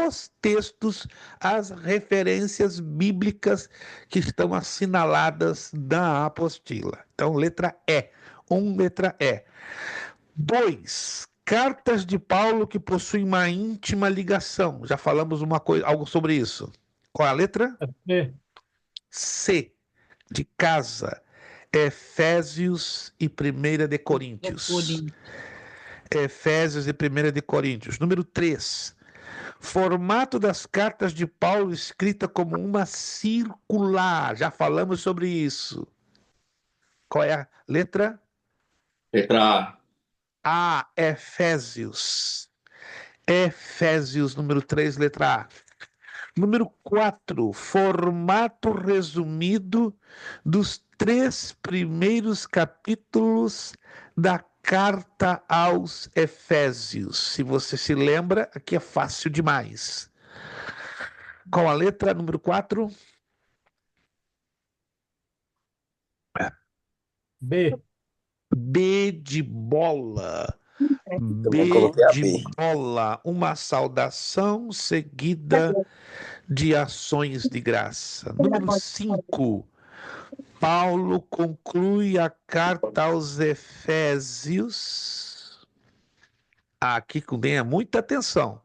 os textos, as referências bíblicas que estão assinaladas na apostila. Então, letra E. Letra E. 2. Cartas de Paulo que possuem uma íntima ligação. Já falamos algo sobre isso. Qual é a letra? C. C. De casa. Efésios e 1 de Coríntios. Efésios e 1 de Coríntios. Número 3. Formato das cartas de Paulo escrita como uma circular. Já falamos sobre isso. Qual é a letra? Letra A. A. Efésios. Efésios, número 3, letra A. Número 4, formato resumido dos 3 primeiros capítulos da carta aos Efésios. Se você se lembra, aqui é fácil demais. Qual a letra número 4? B. B de bola. Também B coloquei a de B. bola. Uma saudação seguida de ações de graça. Número 5. Paulo conclui a carta aos Efésios. Aqui tenha muita atenção.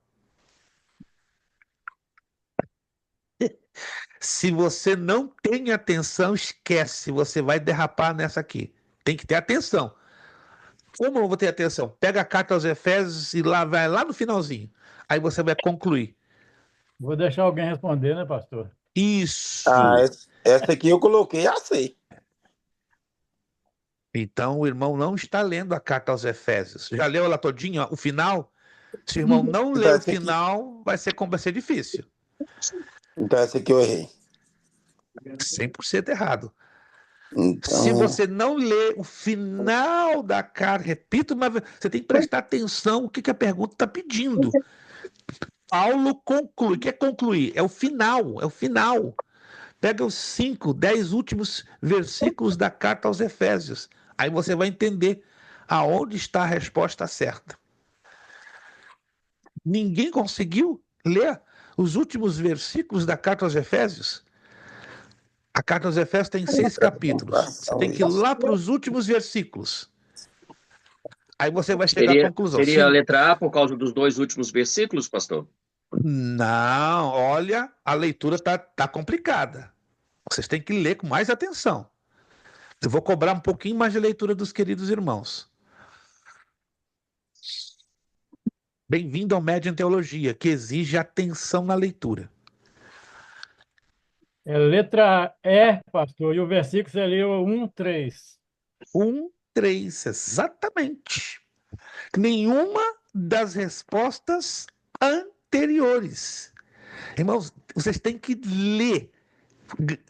Se você não tem atenção, esquece, você vai derrapar nessa aqui. Tem que ter atenção. Como eu vou ter atenção? Pega a carta aos Efésios e vai lá no finalzinho. Aí você vai concluir. Vou deixar alguém responder, né, pastor? Isso. Essa aqui eu coloquei a C. Então o irmão não está lendo a carta aos Efésios. Já leu ela todinha, o final? Se o irmão não ler o final, vai ser difícil. Então essa aqui eu errei. 100% errado. Se Então, você não lê o final da carta, repito, mas você tem que prestar atenção o que a pergunta está pedindo. Paulo conclui. O que é concluir? É o final, é o final. Pega os 5, 10 últimos versículos da carta aos Efésios. Aí você vai entender aonde está a resposta certa. Ninguém conseguiu ler os últimos versículos da carta aos Efésios? A carta aos Efésios tem 6 capítulos. Você tem que ir lá para os últimos versículos. Aí você vai chegar à conclusão. Seria a letra A por causa dos 2 últimos versículos, pastor? Não, olha, a leitura tá complicada. Vocês têm que ler com mais atenção. Eu vou cobrar um pouquinho mais de leitura dos queridos irmãos. Bem-vindo ao Médio em Teologia, que exige atenção na leitura. É letra E, pastor, e o versículo você leu 1:3. 1:3, exatamente. Nenhuma das respostas anteriores. Irmãos, vocês têm que ler.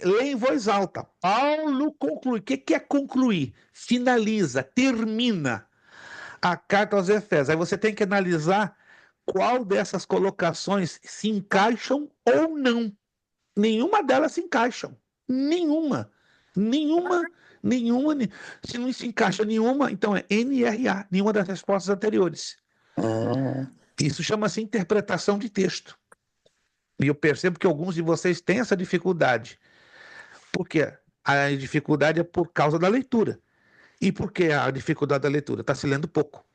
Lê em voz alta. Paulo conclui. O que é concluir? Finaliza, termina a carta aos Efésios. Aí você tem que analisar qual dessas colocações se encaixam ou não. Nenhuma delas se encaixam. Nenhuma. Se não se encaixa nenhuma, então é NRA, nenhuma das respostas anteriores. Isso chama-se interpretação de texto. E eu percebo que alguns de vocês têm essa dificuldade. Por quê? A dificuldade é por causa da leitura. E por que a dificuldade da leitura? Está se lendo pouco.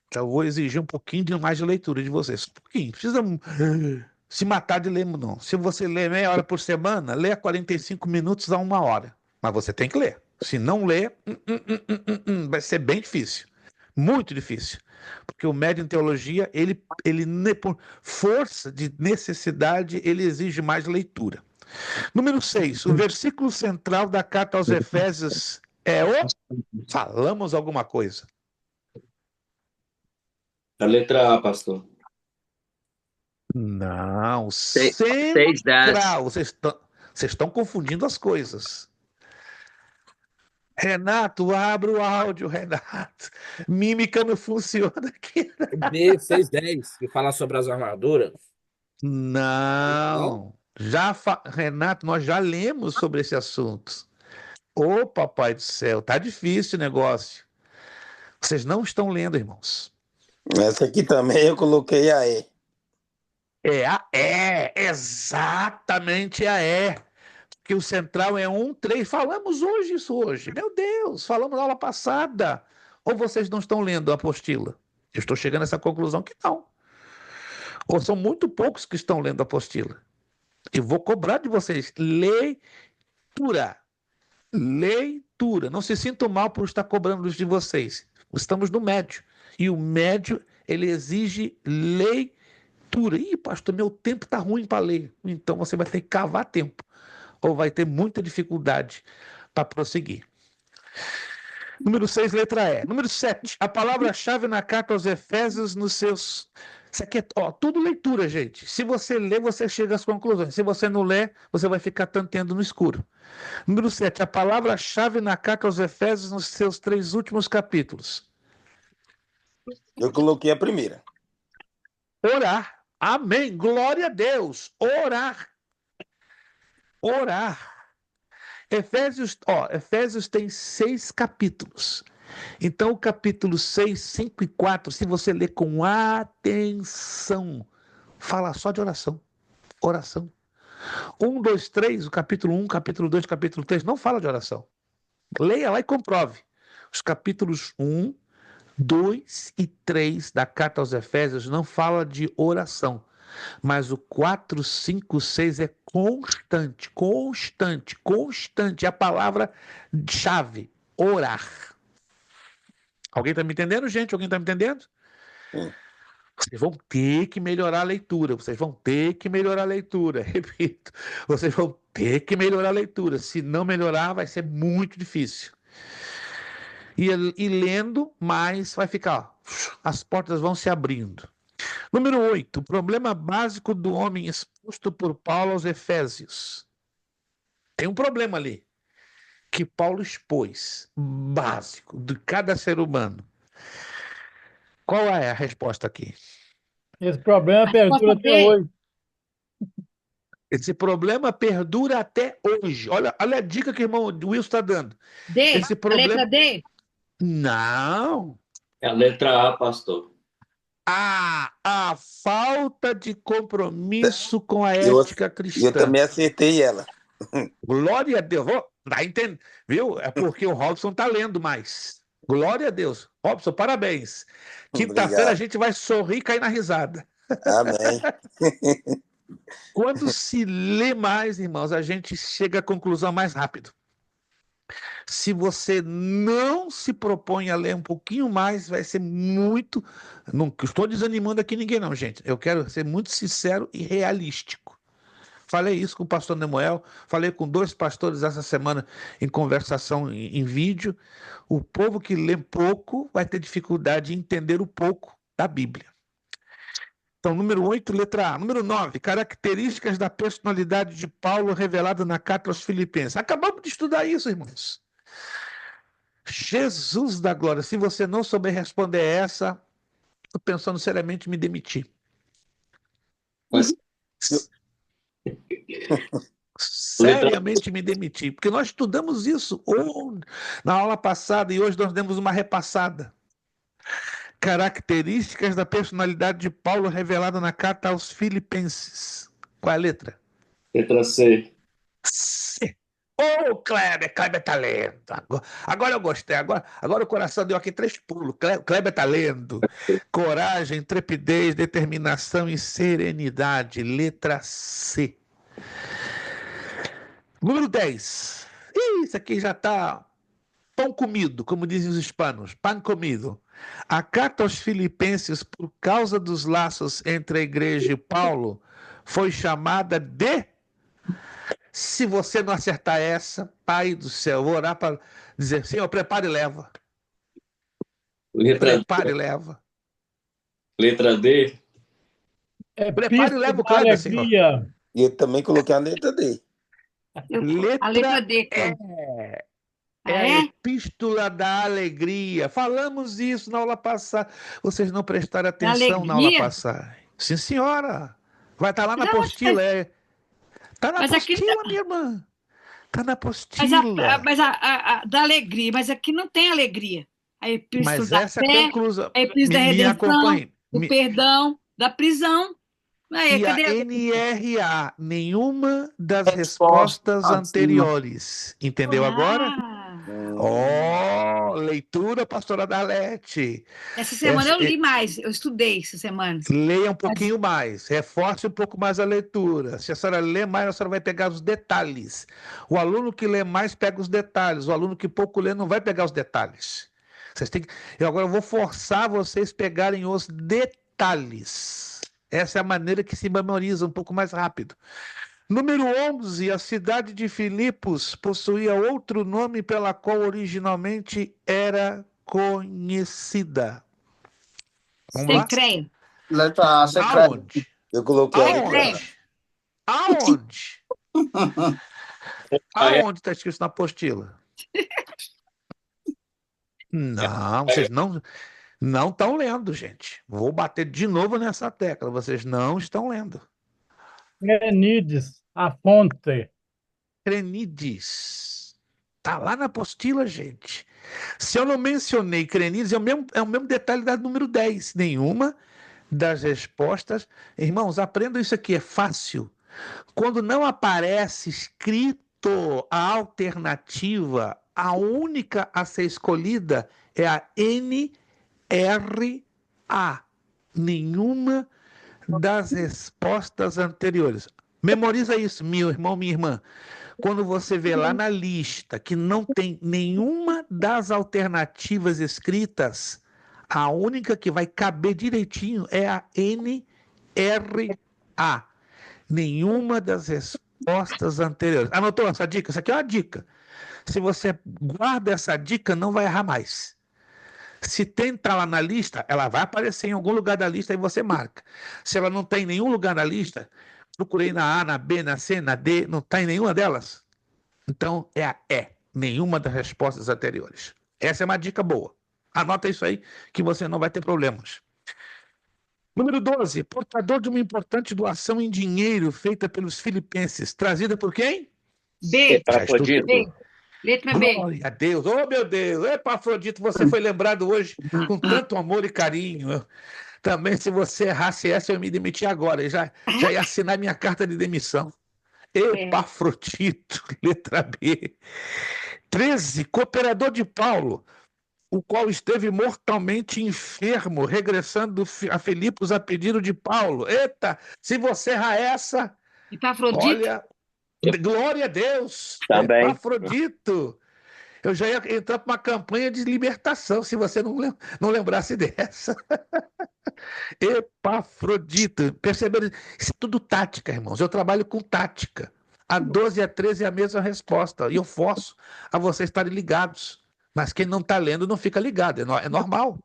Então eu vou exigir um pouquinho mais de leitura de vocês. Um pouquinho. Precisa se matar de ler, não. Se você lê meia hora por semana, lê 45 minutos a 1 hora. Mas você tem que ler. Se não ler, vai ser bem difícil. Muito difícil. Porque o médio em teologia, ele por força de necessidade, ele exige mais leitura. Número 6, o versículo central da carta aos Efésios é o... Falamos alguma coisa? A letra A, pastor. Não, 6, 10. central. Vocês estão confundindo as coisas. Renato, abre o áudio, Renato. Mímica não funciona aqui. B 6:10, que fala sobre as armaduras. Não. Renato, nós já lemos sobre esse assunto. Ô, papai do céu, tá difícil o negócio. Vocês não estão lendo, irmãos. essa aqui também eu coloquei a E. Exatamente a E. Que o central é 1:3. Falamos isso hoje. Meu Deus, falamos na aula passada. Ou vocês não estão lendo a apostila? Eu estou chegando a essa conclusão que não. Ou são muito poucos que estão lendo a apostila. Eu vou cobrar de vocês leitura. Leitura. Não se sintam mal por estar cobrando de vocês. Estamos no médio. E o médio, ele exige leitura. Ih, pastor, meu tempo está ruim para ler. Então você vai ter que cavar tempo. Ou vai ter muita dificuldade para prosseguir. Número 6, letra E. Número 7, a palavra-chave na carta aos Efésios nos seus... Isso aqui é tudo leitura, gente. Se você ler, você chega às conclusões. Se você não ler, você vai ficar tantendo no escuro. Número 7, a palavra-chave na carta aos Efésios nos seus 3 últimos capítulos. Eu coloquei a primeira. Orar. Amém. Glória a Deus. Orar. Efésios tem 6 capítulos. Então, o capítulo 6, 5 e 4, se você ler com atenção, fala só de oração. Oração. 1, 2, 3, o capítulo 1, capítulo 2, capítulo 3, não fala de oração. Leia lá e comprove. Os capítulos 1, 2 e 3 da carta aos Efésios não fala de oração. Mas o 4, 5, 6 é constante. A palavra-chave, orar. Alguém está me entendendo, gente? Alguém está me entendendo? Vocês vão ter que melhorar a leitura. Repito, vocês vão ter que melhorar a leitura. Se não melhorar, vai ser muito difícil. E lendo mais, vai ficar, as portas vão se abrindo. Número 8, o problema básico do homem exposto por Paulo aos Efésios. Tem um problema ali. que Paulo expôs, básico, de cada ser humano. Qual é a resposta aqui? Esse problema perdura até D. hoje. Esse problema perdura até hoje. Olha a dica que o irmão Wilson está dando. D. Esse A letra problema. D. Não. É a letra A, pastor. A falta de compromisso com a Eu, ética eu cristã. também acertei ela. Glória a Deus. Tá entendendo? Viu? É porque o Robson está lendo mais. Glória a Deus. Robson, parabéns. Quinta-feira a Obrigado. gente vai sorrir e cair na risada. Amém. Quando se lê mais, irmãos, a gente chega à conclusão mais rápido. Se você não se propõe a ler um pouquinho mais, vai ser muito. Não estou desanimando aqui ninguém, não, gente. Eu quero ser muito sincero e realístico. Falei isso com o pastor Nemuel, falei com 2 pastores essa semana em conversação em vídeo. O povo que lê pouco vai ter dificuldade em entender o pouco da Bíblia. Então, número 8, letra A. Número 9, características da personalidade de Paulo revelada na carta aos Filipenses. Acabamos de estudar isso, irmãos. Jesus da glória, se você não souber responder essa, estou pensando seriamente em me demitir. Mas Seriamente me demitir, porque nós estudamos isso na aula passada e hoje nós demos uma repassada. Características da personalidade de Paulo revelada na carta aos Filipenses. Qual é a letra? letra C. C. Ô, Kleber tá lendo. Agora eu gostei. Agora o coração deu aqui 3 pulos. Kleber tá lendo. Coragem, intrepidez, determinação e serenidade. Letra C. Número 10. Isso aqui já está pão comido, como dizem os hispanos. Pão comido. A carta aos Filipenses, por causa dos laços entre a igreja e Paulo, foi chamada de... Se você não acertar essa, Pai do céu, eu vou orar para dizer, Senhor, prepare e leva. Letra, Prepare e leva. letra D. Prepare e leva o da Kleber, Senhor. alegria. E eu também coloquei a letra D. A letra D. É a epístola da alegria. Falamos isso na aula passada. Vocês não prestaram atenção na aula alegria? passada. Sim, senhora. Vai estar lá na Mas apostila. Está na Mas aqui apostila, minha irmã. Está na Mas, apostila. da alegria, mas aqui não tem alegria. A epístola Mas da essa é a fé, conclusão. a epístola da Me redenção, acompanhe. do perdão, da prisão. Aí, E a cadê NRA, nenhuma das respostas anteriores. Entendeu agora? Leitura, pastora Darlete. Essa semana eu li mais, eu estudei essa semana. Leia um pouquinho mais, reforce um pouco mais a leitura. Se a senhora lê mais, a senhora vai pegar os detalhes. O aluno que lê mais pega os detalhes, o aluno que pouco lê não vai pegar os detalhes. Eu agora vou forçar vocês a pegarem os detalhes. Essa é a maneira que se memoriza um pouco mais rápido. Número 11, a cidade de Filipos possuía outro nome pela qual originalmente era conhecida. Vamos lá? Creio. Letra A, secreto. Aonde? Eu coloquei a letra A. Aonde? Aonde está escrito na apostila? Não, vocês não estão lendo, gente. Vou bater de novo nessa tecla. Vocês não estão lendo. Crenides, a fonte. Crenides. Está lá na apostila, gente. Se eu não mencionei Crenides, é o mesmo detalhe da número 10. Nenhuma das respostas. Irmãos, aprendam isso aqui, é fácil. Quando não aparece escrito a alternativa, a única a ser escolhida é a NRA. Nenhuma das respostas anteriores. Memoriza isso, meu irmão, minha irmã. Quando você vê lá na lista que não tem nenhuma das alternativas escritas, a única que vai caber direitinho é a NRA. Nenhuma das respostas anteriores. Anotou essa dica? Isso aqui é uma dica. Se você guarda essa dica, não vai errar mais. Se tentar lá na lista, ela vai aparecer em algum lugar da lista e você marca. Se ela não está em nenhum lugar na lista, procurei na A, na B, na C, na D, não está em nenhuma delas, então é a E. nenhuma das respostas anteriores. Essa é uma dica boa. Anota isso aí, que você não vai ter problemas. Número 12, portador de uma importante doação em dinheiro feita pelos filipenses, trazida por quem? B. Epafrodito. B. Letra B. Glória a Deus, oh meu Deus, Epafrodito, você foi lembrado hoje com tanto amor e carinho. Também, se você errasse essa, eu me demiti agora, já ia assinar minha carta de demissão. Epafrodito, letra B. 13, cooperador de Paulo, o qual esteve mortalmente enfermo, regressando a Filipos a pedido de Paulo. Eita, se você errar essa, Epafrodito. olha, glória a Deus. Também. Epafrodito. Eu já ia entrar para uma campanha de libertação, se você não lembrasse dessa. Epafrodito. Perceberam? Isso é tudo tática, irmãos. Eu trabalho com tática. A 12 e a 13 é a mesma resposta. E eu forço a vocês estarem ligados. Mas quem não está lendo não fica ligado. É normal.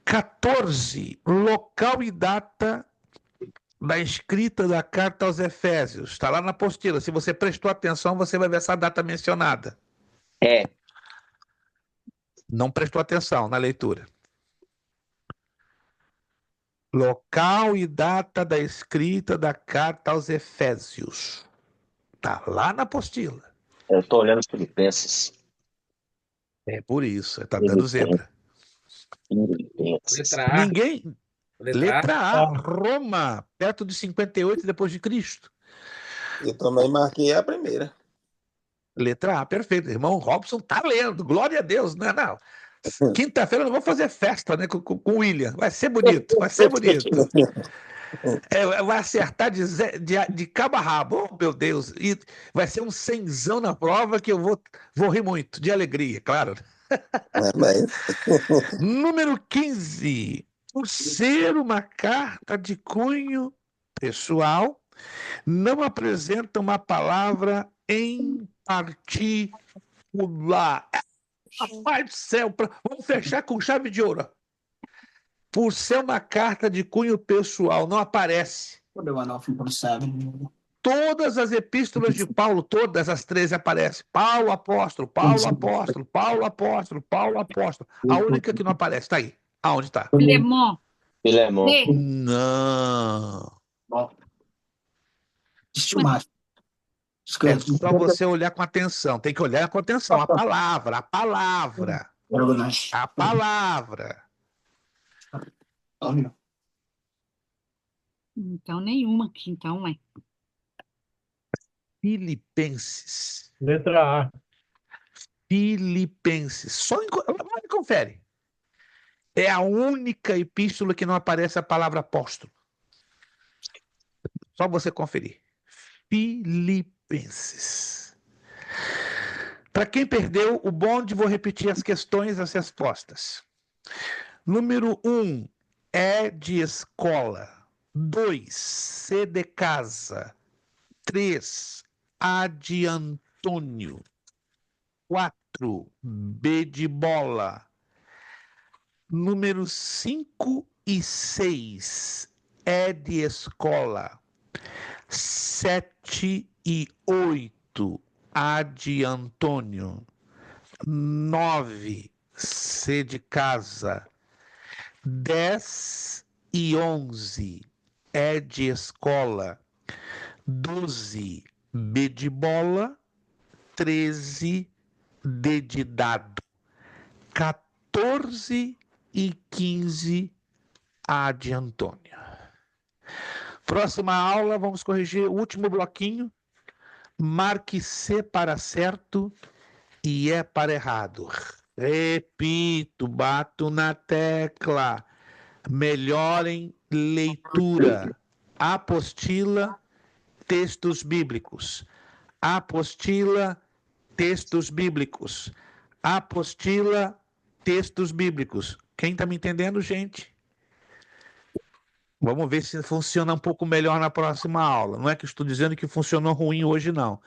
14. Local e data da escrita da carta aos Efésios. Está lá na apostila. Se você prestou atenção, você vai ver essa data mencionada. Não prestou atenção na leitura. Local e data da escrita da carta aos Efésios. Está lá na apostila. Eu estou olhando os Filipenses. É por isso, está dando zebra. Letra A. Ninguém. Letra A, Roma, perto de 58 depois de Cristo. Eu também marquei a primeira. Letra A, perfeito. Irmão Robson tá lendo, glória a Deus. Não. Quinta-feira eu não vou fazer festa, né, com o William. Vai ser bonito, vai ser bonito. Vai acertar de cabo a rabo, oh, meu Deus. E vai ser um cenzão na prova que eu vou rir muito, de alegria, claro. Número 15. Por ser uma carta de cunho pessoal, não apresenta uma palavra em particular. Rapaz do céu, vamos fechar com chave de ouro. Por ser uma carta de cunho pessoal, não aparece. Todas as epístolas de Paulo, todas as 13 aparecem. Paulo apóstolo, Paulo apóstolo, Paulo apóstolo, Paulo apóstolo. A única que não aparece, está aí. Aonde está? Filemon. Não. Destilmagem. É só você olhar com atenção. Tem que olhar com atenção. A palavra. A palavra. Então, nenhuma aqui, então, é. Filipenses. Letra A. Filipenses. Vai, confere. É a única epístola que não aparece a palavra apóstolo. Só você conferir. Filipenses. Para quem perdeu o bonde, vou repetir as questões e as respostas. Número 1, é de escola. 2, C de casa. 3, A de Antônio. 4, B de bola. Número 5 e 6, é de escola. 7 e 8, A de Antônio. 9, C de casa. 10 e 11, é de escola. 12, B de bola. 13, D de dado. 14 e 15, A de Antônio. Próxima aula, vamos corrigir o último bloquinho. Marque C para certo e E para errado. Repito, bato na tecla. Melhorem leitura. Apostila, textos bíblicos. Apostila, textos bíblicos. Apostila, textos bíblicos. Quem está me entendendo, gente? Vamos ver se funciona um pouco melhor na próxima aula. Não é que eu estou dizendo que funcionou ruim hoje, não.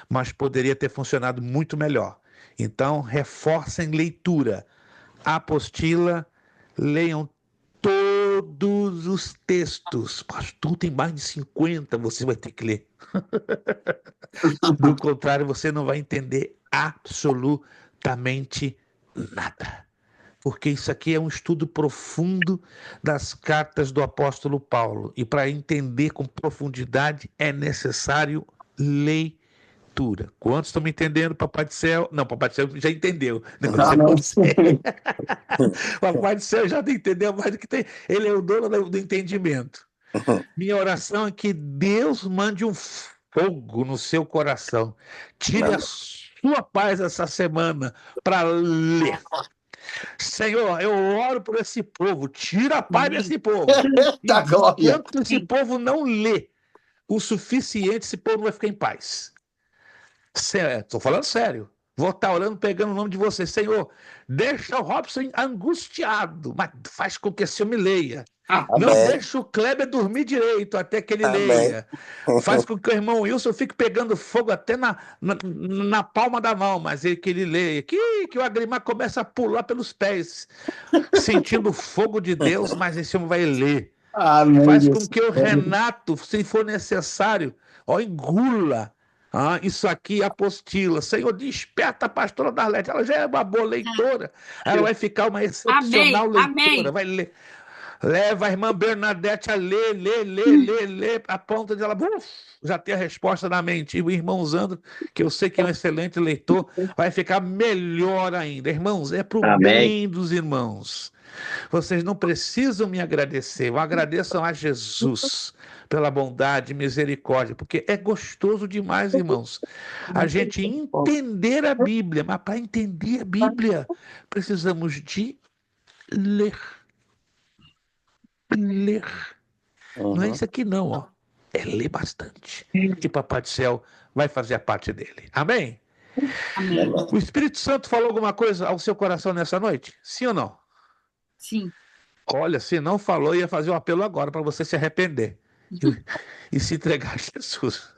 Mas poderia ter funcionado muito melhor. Então, reforcem leitura. Apostila, leiam todos os textos. Pastor, tem mais de 50, você vai ter que ler. Do contrário, você não vai entender absolutamente nada. Porque isso aqui é um estudo profundo das cartas do apóstolo Paulo. E para entender com profundidade é necessário leitura. Quantos estão me entendendo, Papai do Céu? Não, Papai do Céu já entendeu. Negócio é você. Papai do Céu já entendeu mais do que tem. Ele é o dono do entendimento. Minha oração é que Deus mande um fogo no seu coração. Tire a sua paz essa semana para ler. Senhor, eu oro por esse povo, tira a paz desse povo. Eita, glória! Enquanto esse povo não lê o suficiente, esse povo não vai ficar em paz. Estou falando sério. Vou estar orando, pegando o nome de você. Senhor, deixa o Robson angustiado, mas faz com que esse homem leia. Não Amém. deixa o Kleber dormir direito até que ele Amém. leia. Faz com que o irmão Wilson fique pegando fogo até na palma da mão, mas que ele leia. Que o Agrimar começa a pular pelos pés, sentindo o fogo de Deus, mas esse homem vai ler. Amém. Faz com que o Renato, se for necessário, engula isso aqui, apostila. Senhor, desperta a pastora Darlete. Ela já é uma boa leitora. Ela vai ficar uma excepcional leitora. Vai ler. Leva a irmã Bernadette a ler, a ponta de ela já ter a resposta na mente. E o irmão Zandro, que eu sei que é um excelente leitor, vai ficar melhor ainda. Irmãos, é para o bem dos irmãos. Vocês não precisam me agradecer, agradeçam a Jesus pela bondade e misericórdia, porque é gostoso demais, irmãos, a gente entender a Bíblia, mas para entender a Bíblia, precisamos de ler. Ler. Não é isso aqui não, é ler bastante. E Papai do Céu vai fazer a parte dele. Amém? Amém. O Espírito Santo falou alguma coisa ao seu coração nessa noite? Sim ou não? Sim. Olha, se não falou, ia fazer um apelo agora para você se arrepender e se entregar a Jesus.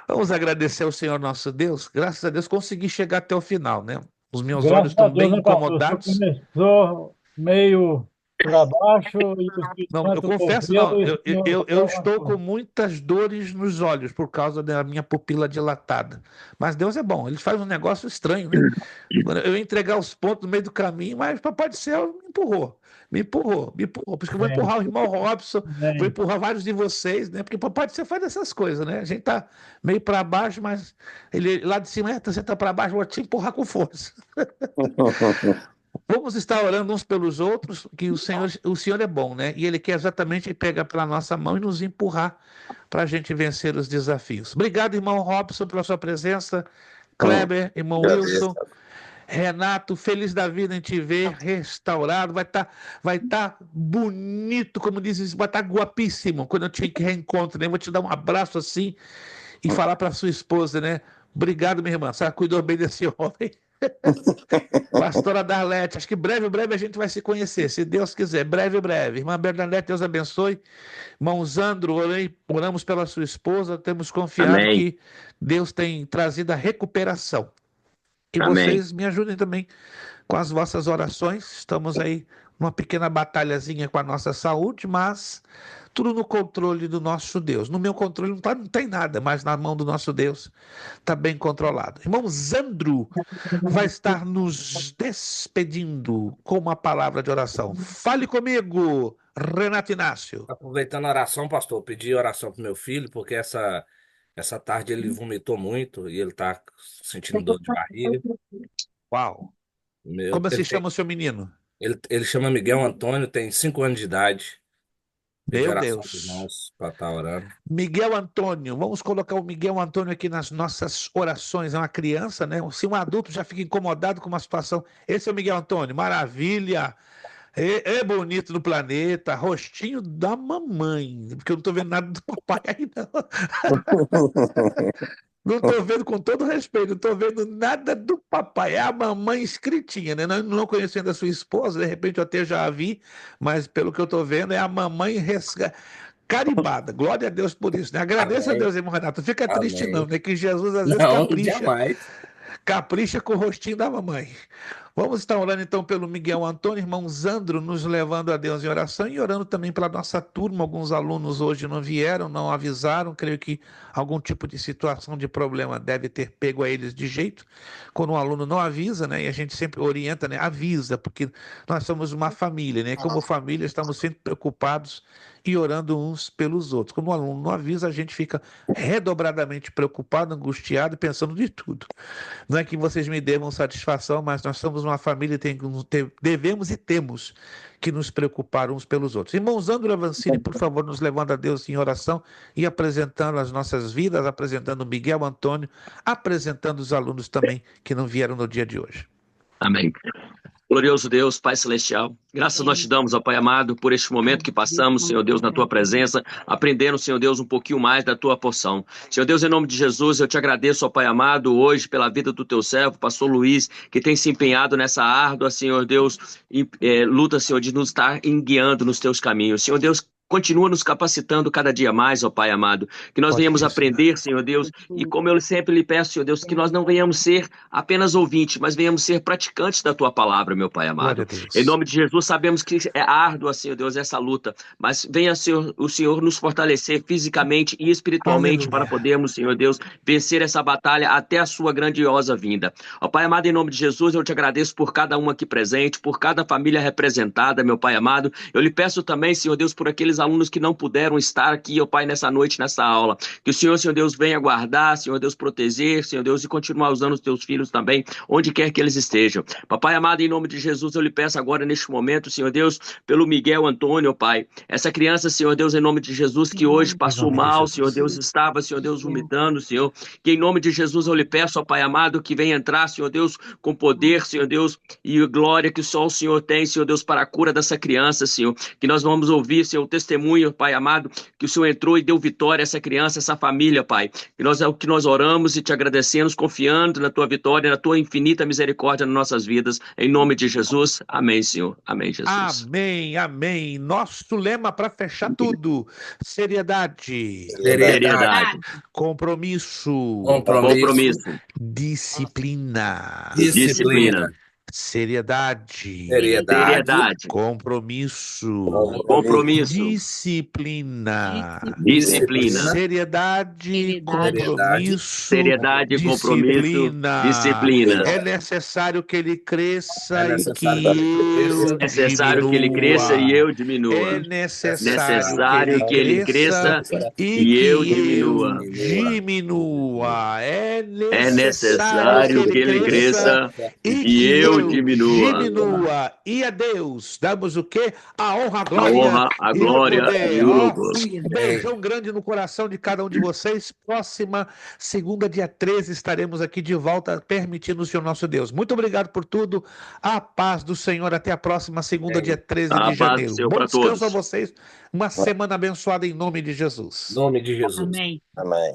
Vamos agradecer ao Senhor nosso Deus. Graças a Deus consegui chegar até o final, né? Os meus olhos estão bem incomodados. Você começou meio para baixo e o Espírito Não, eu Santo confesso, moveu não. e o Senhor Eu estou com muitas dores nos olhos por causa da minha pupila dilatada. Mas Deus é bom, ele faz um negócio estranho, né? Eu ia entregar os pontos no meio do caminho, mas o Papai do Céu me empurrou. Por isso que eu vou empurrar o irmão Robson, vou empurrar vários de vocês, né? Porque o Papai do Céu faz essas coisas, né? A gente tá meio para baixo, mas ele lá de cima, você tá para baixo, vou te empurrar com força. Vamos estar orando uns pelos outros, que o Senhor é bom, né? E Ele quer exatamente pegar pela nossa mão e nos empurrar para a gente vencer os desafios. Obrigado, irmão Robson, pela sua presença. Kleber, irmão Wilson, Renato, feliz da vida em te ver, restaurado. Vai tá bonito, como dizem, vai estar guapíssimo quando eu te reencontro, né? Vou te dar um abraço assim e falar para sua esposa, né? Obrigado, minha irmã. Você cuidou bem desse homem. Pastora Darlete, acho que breve a gente vai se conhecer, se Deus quiser, breve. Irmã Bernadette, Deus abençoe. Irmão Zandro, oramos pela sua esposa, temos confiado que Deus tem trazido a recuperação. E vocês me ajudem também com as vossas orações. Estamos aí numa pequena batalhazinha com a nossa saúde, mas tudo no controle do nosso Deus. No meu controle não tem nada, mas na mão do nosso Deus está bem controlado. Irmão Zandro vai estar nos despedindo com uma palavra de oração. Fale comigo, Renato Inácio. Aproveitando a oração, pastor, pedi oração pro meu filho, porque essa tarde ele vomitou muito e ele tá sentindo dor de barriga. Uau! Como se chama o seu menino? Ele chama Miguel Antônio, tem 5 anos de idade. Meu Deus. Para estar orando. Miguel Antônio, vamos colocar o Miguel Antônio aqui nas nossas orações. É uma criança, né? Se um adulto já fica incomodado com uma situação, esse é o Miguel Antônio, maravilha. É bonito no planeta, rostinho da mamãe, porque eu não tô vendo nada do papai aí, não. Não tô vendo, com todo respeito, não tô vendo nada do papai. É a mamãe escritinha, né? Não conhecendo a sua esposa, de repente eu até já a vi, mas pelo que eu tô vendo, é a mamãe carimbada. Glória a Deus por isso, né? Agradeça a Deus, irmão Renato. Fica triste não, né? Que Jesus às vezes Não, jamais. capricha com o rostinho da mamãe. Vamos estar orando então pelo Miguel Antônio, irmão Zandro, nos levando a Deus em oração e orando também pela nossa turma. Alguns alunos hoje não vieram, não avisaram. Creio que algum tipo de situação de problema deve ter pego a eles de jeito. Quando um aluno não avisa, né? E a gente sempre orienta, né? Avisa, porque nós somos uma família, né? Como família, estamos sempre preocupados e orando uns pelos outros. Quando o aluno não avisa, a gente fica redobradamente preocupado, angustiado e pensando de tudo. Não é que vocês me devam satisfação, mas nós somos uma família e devemos e temos que nos preocupar uns pelos outros. Irmãos André Avancini, por favor, nos levando a Deus em oração e apresentando as nossas vidas, apresentando Miguel Antônio, apresentando os alunos também que não vieram no dia de hoje. Amém. Glorioso Deus, Pai Celestial, graças nós te damos, ó Pai amado, por este momento que passamos, Senhor Deus, na Tua presença, aprendendo, Senhor Deus, um pouquinho mais da Tua porção. Senhor Deus, em nome de Jesus, eu te agradeço, ó Pai amado, hoje pela vida do Teu servo, Pastor Luiz, que tem se empenhado nessa árdua, Senhor Deus, luta, Senhor, de nos estar guiando nos Teus caminhos. Senhor Deus, continua nos capacitando cada dia mais, ó Pai amado, que nós venhamos aprender, Senhor Deus, e como eu sempre lhe peço, Senhor Deus, que nós não venhamos ser apenas ouvintes, mas venhamos ser praticantes da Tua palavra, meu Pai amado. Em nome de Jesus, sabemos que é árdua, Senhor Deus, essa luta, mas venha, Senhor, o Senhor nos fortalecer fisicamente e espiritualmente para podermos, Senhor Deus, vencer essa batalha até a Sua grandiosa vinda. Ó Pai amado, em nome de Jesus, eu te agradeço por cada um aqui presente, por cada família representada, meu Pai amado. Eu lhe peço também, Senhor Deus, por aqueles alunos que não puderam estar aqui, ó Pai, nessa noite, nessa aula. Que o Senhor Deus, venha guardar, Senhor Deus, proteger, Senhor Deus, e continuar usando os teus filhos também, onde quer que eles estejam. Papai amado, em nome de Jesus, eu lhe peço agora, neste momento, Senhor Deus, pelo Miguel Antônio, ó Pai. Essa criança, Senhor Deus, em nome de Jesus, que hoje passou mal, Senhor Deus, estava, Senhor Deus, vomitando, Senhor. Que em nome de Jesus eu lhe peço, ó Pai amado, que venha entrar, Senhor Deus, com poder, Senhor Deus, e glória que só o Senhor tem, Senhor Deus, para a cura dessa criança, Senhor. Que nós vamos ouvir, Senhor, o testemunho, Pai amado, que o Senhor entrou e deu vitória a essa criança, essa família, Pai. Que nós é o que nós oramos e te agradecemos, confiando na Tua vitória, na Tua infinita misericórdia nas nossas vidas. Em nome de Jesus. Amém, Senhor. Amém, Jesus. Amém, amém. Nosso lema para fechar tudo: seriedade. Seriedade. Compromisso. Disciplina. Seriedade. Compromisso. Disciplina. Seriedade, compromisso. Disciplina. É necessário que ele cresça e eu diminua. É necessário que ele cresça e eu diminua. É necessário que ele cresça e eu diminua. E a Deus damos o quê? A honra, a glória e o louvor. Um beijão grande no coração de cada um de vocês. Próxima segunda, dia 13, estaremos aqui de volta, permitindo o Senhor nosso Deus. Muito obrigado por tudo. A paz do Senhor. Até a próxima segunda, dia 13 de janeiro. Bom descanso a vocês. Uma semana abençoada em nome de Jesus. Em nome de Jesus. Amém. Amém.